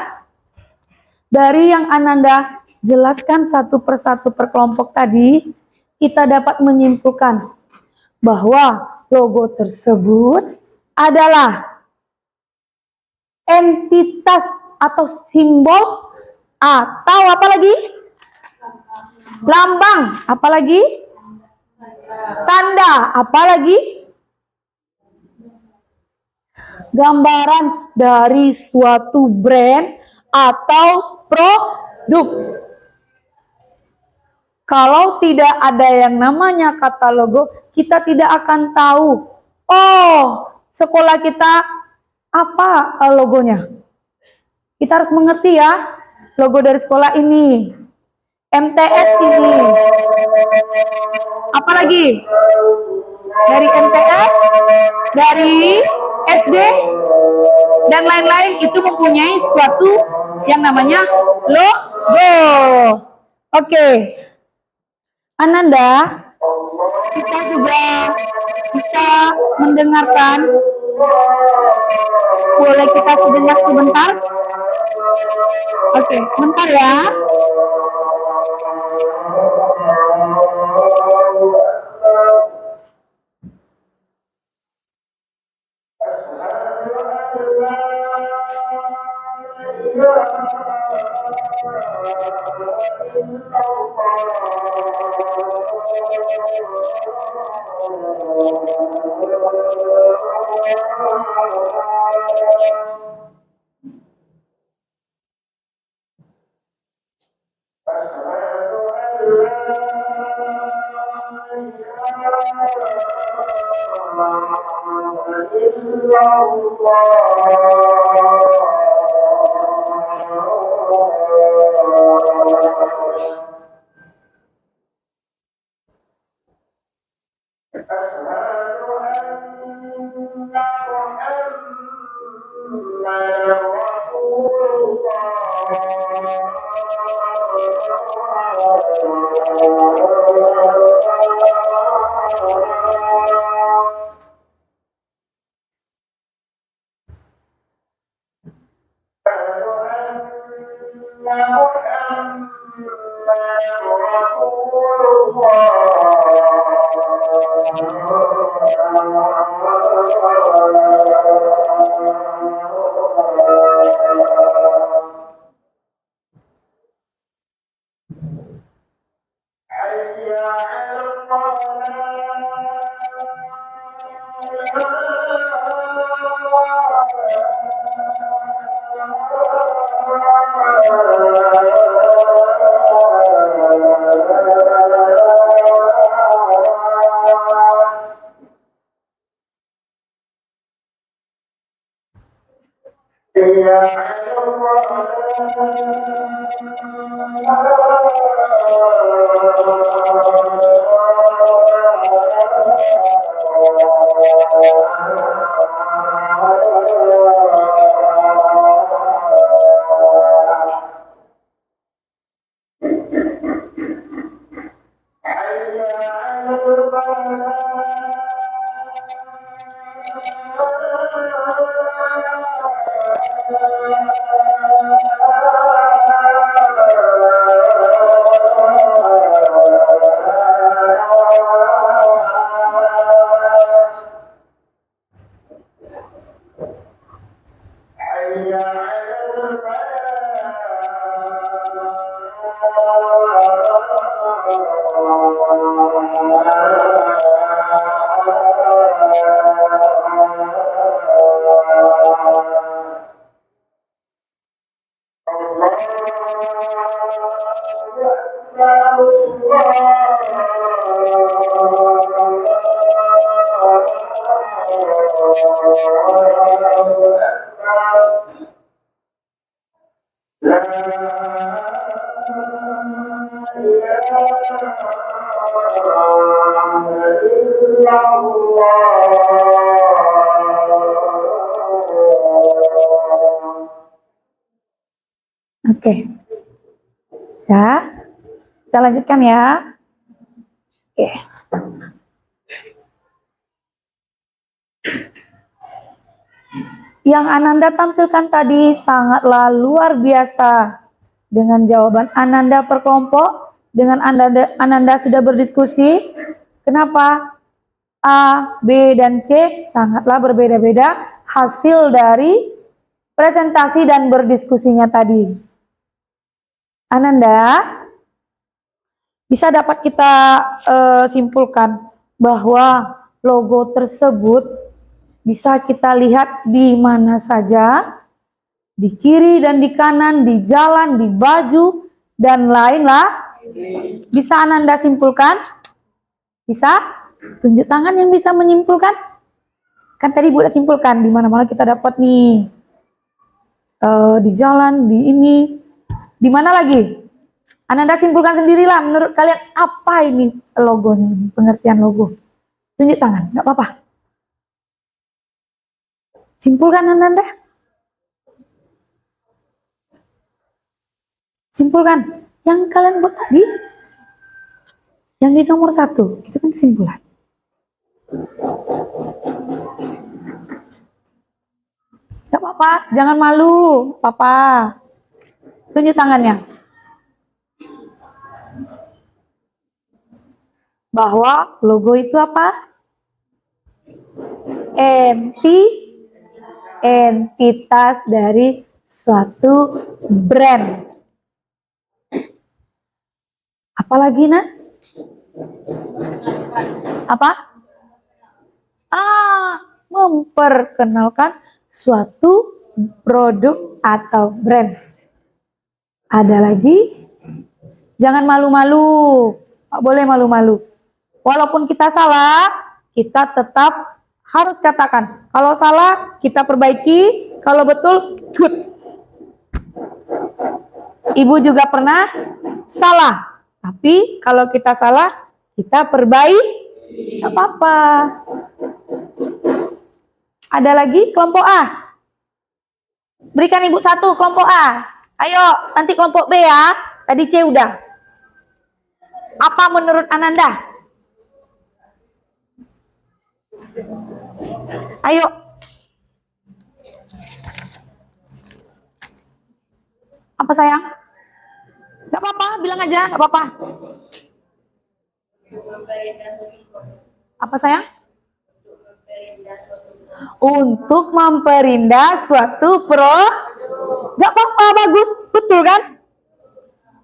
dari yang Ananda jelaskan satu persatu per kelompok tadi, kita dapat menyimpulkan bahwa logo tersebut adalah entitas atau simbol atau apa lagi? Lambang, apa lagi? Tanda, apa lagi? Gambaran dari suatu brand atau produk. Kalau tidak ada yang namanya kata logo, kita tidak akan tahu, sekolah kita apa logonya. Kita harus mengerti ya, logo dari sekolah ini, MTS ini. Apalagi? Dari MTS, dari SD, dan lain-lain itu mempunyai suatu yang namanya logo. Oke. Ananda, kita juga bisa mendengarkan. Boleh kita sejenak sebentar? Oke, sebentar ya. Oke. Ya. Kita lanjutkan ya. Oke. Yang Ananda tampilkan tadi sangatlah luar biasa. Dengan jawaban Ananda per kelompok, dengan Ananda sudah berdiskusi. Kenapa? A, B, dan C sangatlah berbeda-beda hasil dari presentasi dan berdiskusinya tadi. Ananda, bisa dapat kita simpulkan bahwa logo tersebut bisa kita lihat di mana saja, di kiri dan di kanan, di jalan, di baju, dan lainlah. Bisa Ananda simpulkan? Bisa? Tunjuk tangan yang bisa menyimpulkan. Kan tadi Bu udah simpulkan, di mana-mana kita dapat nih. Di jalan, di ini. Di mana lagi? Ananda simpulkan sendirilah, menurut kalian apa ini logonya ini, pengertian logo. Tunjuk tangan, nggak apa-apa. Simpulkan Ananda. Simpulkan. Yang kalian buat tadi, yang di nomor 1, itu kan kesimpulan. Gak apa-apa, jangan malu, Papa. Tunjuk tangannya. Bahwa logo itu apa? Entitas dari suatu brand. Apalagi nak? Apa? Memperkenalkan suatu produk atau brand. Ada lagi? Jangan malu-malu. Tak boleh malu-malu. Walaupun kita salah, kita tetap harus katakan. Kalau salah, kita perbaiki. Kalau betul, good. Ibu juga pernah salah. Tapi kalau kita salah, kita perbaiki. Gak apa-apa. Ada lagi kelompok A. Berikan Ibu 1 kelompok A. Ayo, nanti kelompok B ya. Tadi C udah. Apa menurut Ananda? Ayo. Apa sayang? Gak apa-apa, bilang aja, gak apa-apa. Apa sayang? Untuk memperindah suatu gak apa-apa, bagus, betul kan?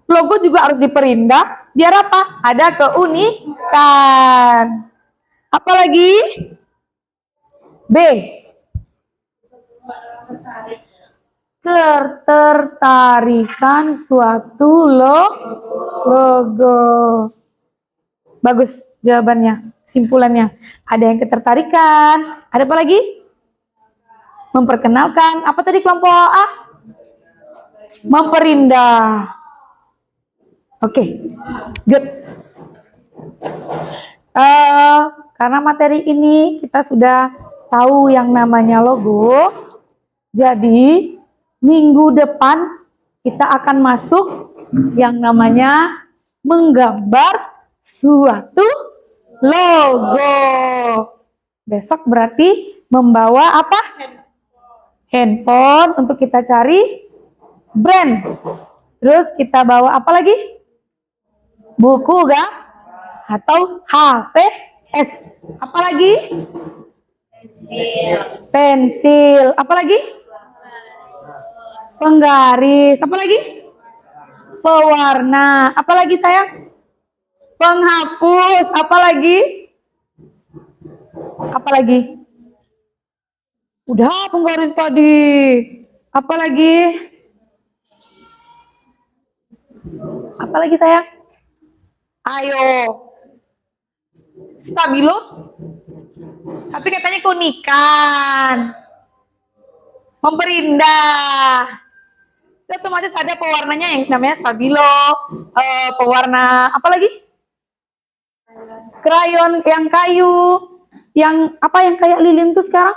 Logo juga harus diperindah, biar apa? Ada keunikan. Apalagi? B. Ketertarikan suatu logo. Bagus jawabannya, simpulannya. Ada yang ketertarikan. Ada apa lagi? Memperkenalkan. Apa tadi kelompok A? Memperindah. Oke, good. Karena materi ini kita sudah tahu yang namanya logo, jadi minggu depan kita akan masuk yang namanya menggambar suatu logo. Besok berarti membawa apa? Handphone untuk kita cari brand. Terus kita bawa apa lagi? Buku gak? Atau HVS. Apa lagi? Pensil. Apa lagi? Penggaris. Apa lagi? Pewarna. Apa lagi sayang? Penghapus. Apa lagi? Apa lagi? Udah penggaris tadi. Apa lagi? Apa lagi sayang? Ayo. Stabilo. Tapi katanya keunikan. Memperindah. Itu otomatis ada pewarnanya yang namanya stabilo. Pewarna apa lagi? Krayon yang kayu. Yang apa yang kayak lilin tuh sekarang?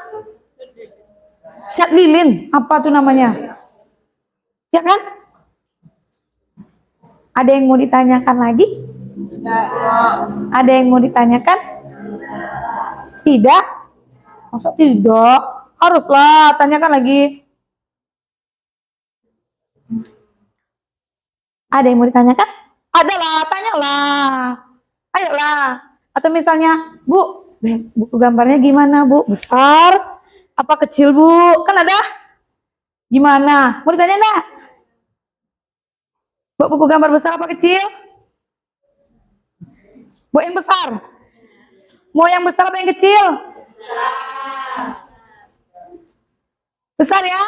Cat lilin. Apa tuh namanya? Ya kan? Ada yang mau ditanyakan lagi? Ada yang mau ditanyakan? Tidak? Masa tidak? Haruslah, tanyakan lagi. Ada yang mau ditanyakan? Adalah, tanyalah. Ayolah. Atau misalnya, Bu, buku gambarnya gimana, Bu? Besar? Apa kecil, Bu? Kan ada? Gimana? Mau ditanya enggak? Bu, buku gambar besar apa kecil? Bu, yang besar. Mau yang besar apa yang kecil? Besar ya?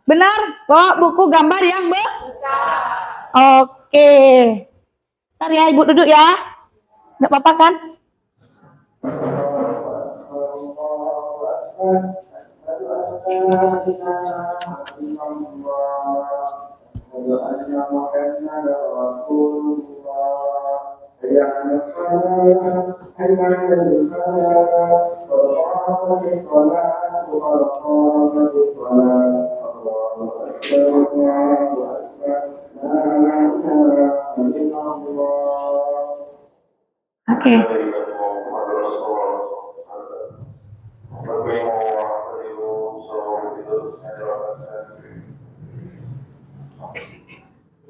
Benar? Bawa buku gambar yang besar. Oke. Ntar ya, Ibu duduk ya. Nggak apa-apa kan? Oke.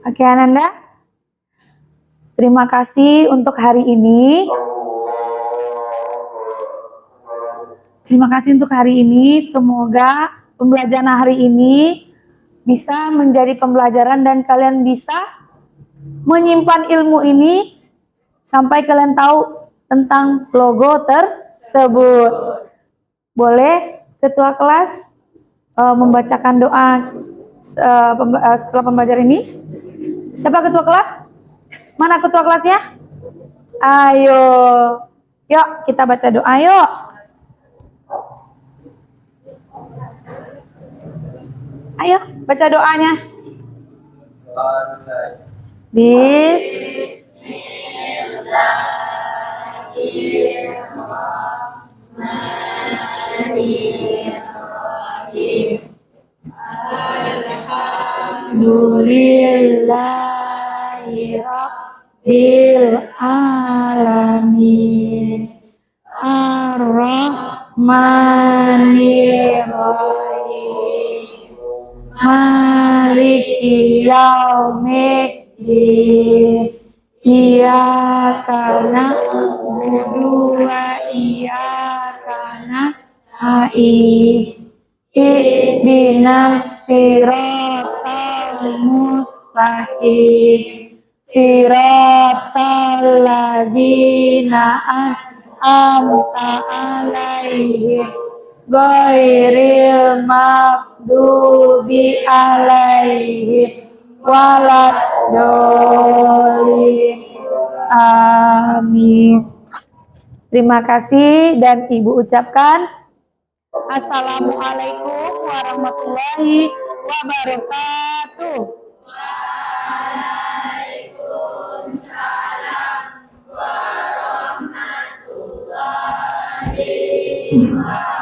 Oke, Ananda. Terima kasih untuk hari ini. Terima kasih untuk hari ini. Semoga pembelajaran hari ini bisa menjadi pembelajaran dan kalian bisa menyimpan ilmu ini sampai kalian tahu tentang logo tersebut. Boleh ketua kelas membacakan doa setelah pembelajaran ini? Siapa ketua kelas? Mana ketua kelasnya? Ayo. Yuk, kita baca doa yuk. Ayo, baca doanya. Bismillahirrahmanirrahim. Alhamdulillahirabbil alamin. Ar-Rahmanir-Rahim. Maliki yaumiddin. Iyyaka na'budu wa iyyaka nasta'in. Ihdinas siratal mustaqim. Siratal ladzina an'amta 'alaihim ghairil maghdubi 'alaihim waladdallin. Amin. Terima kasih dan Ibu ucapkan Assalamualaikum warahmatullahi wabarakatuh. Waalaikumsalam warahmatullahi wabarakatuh.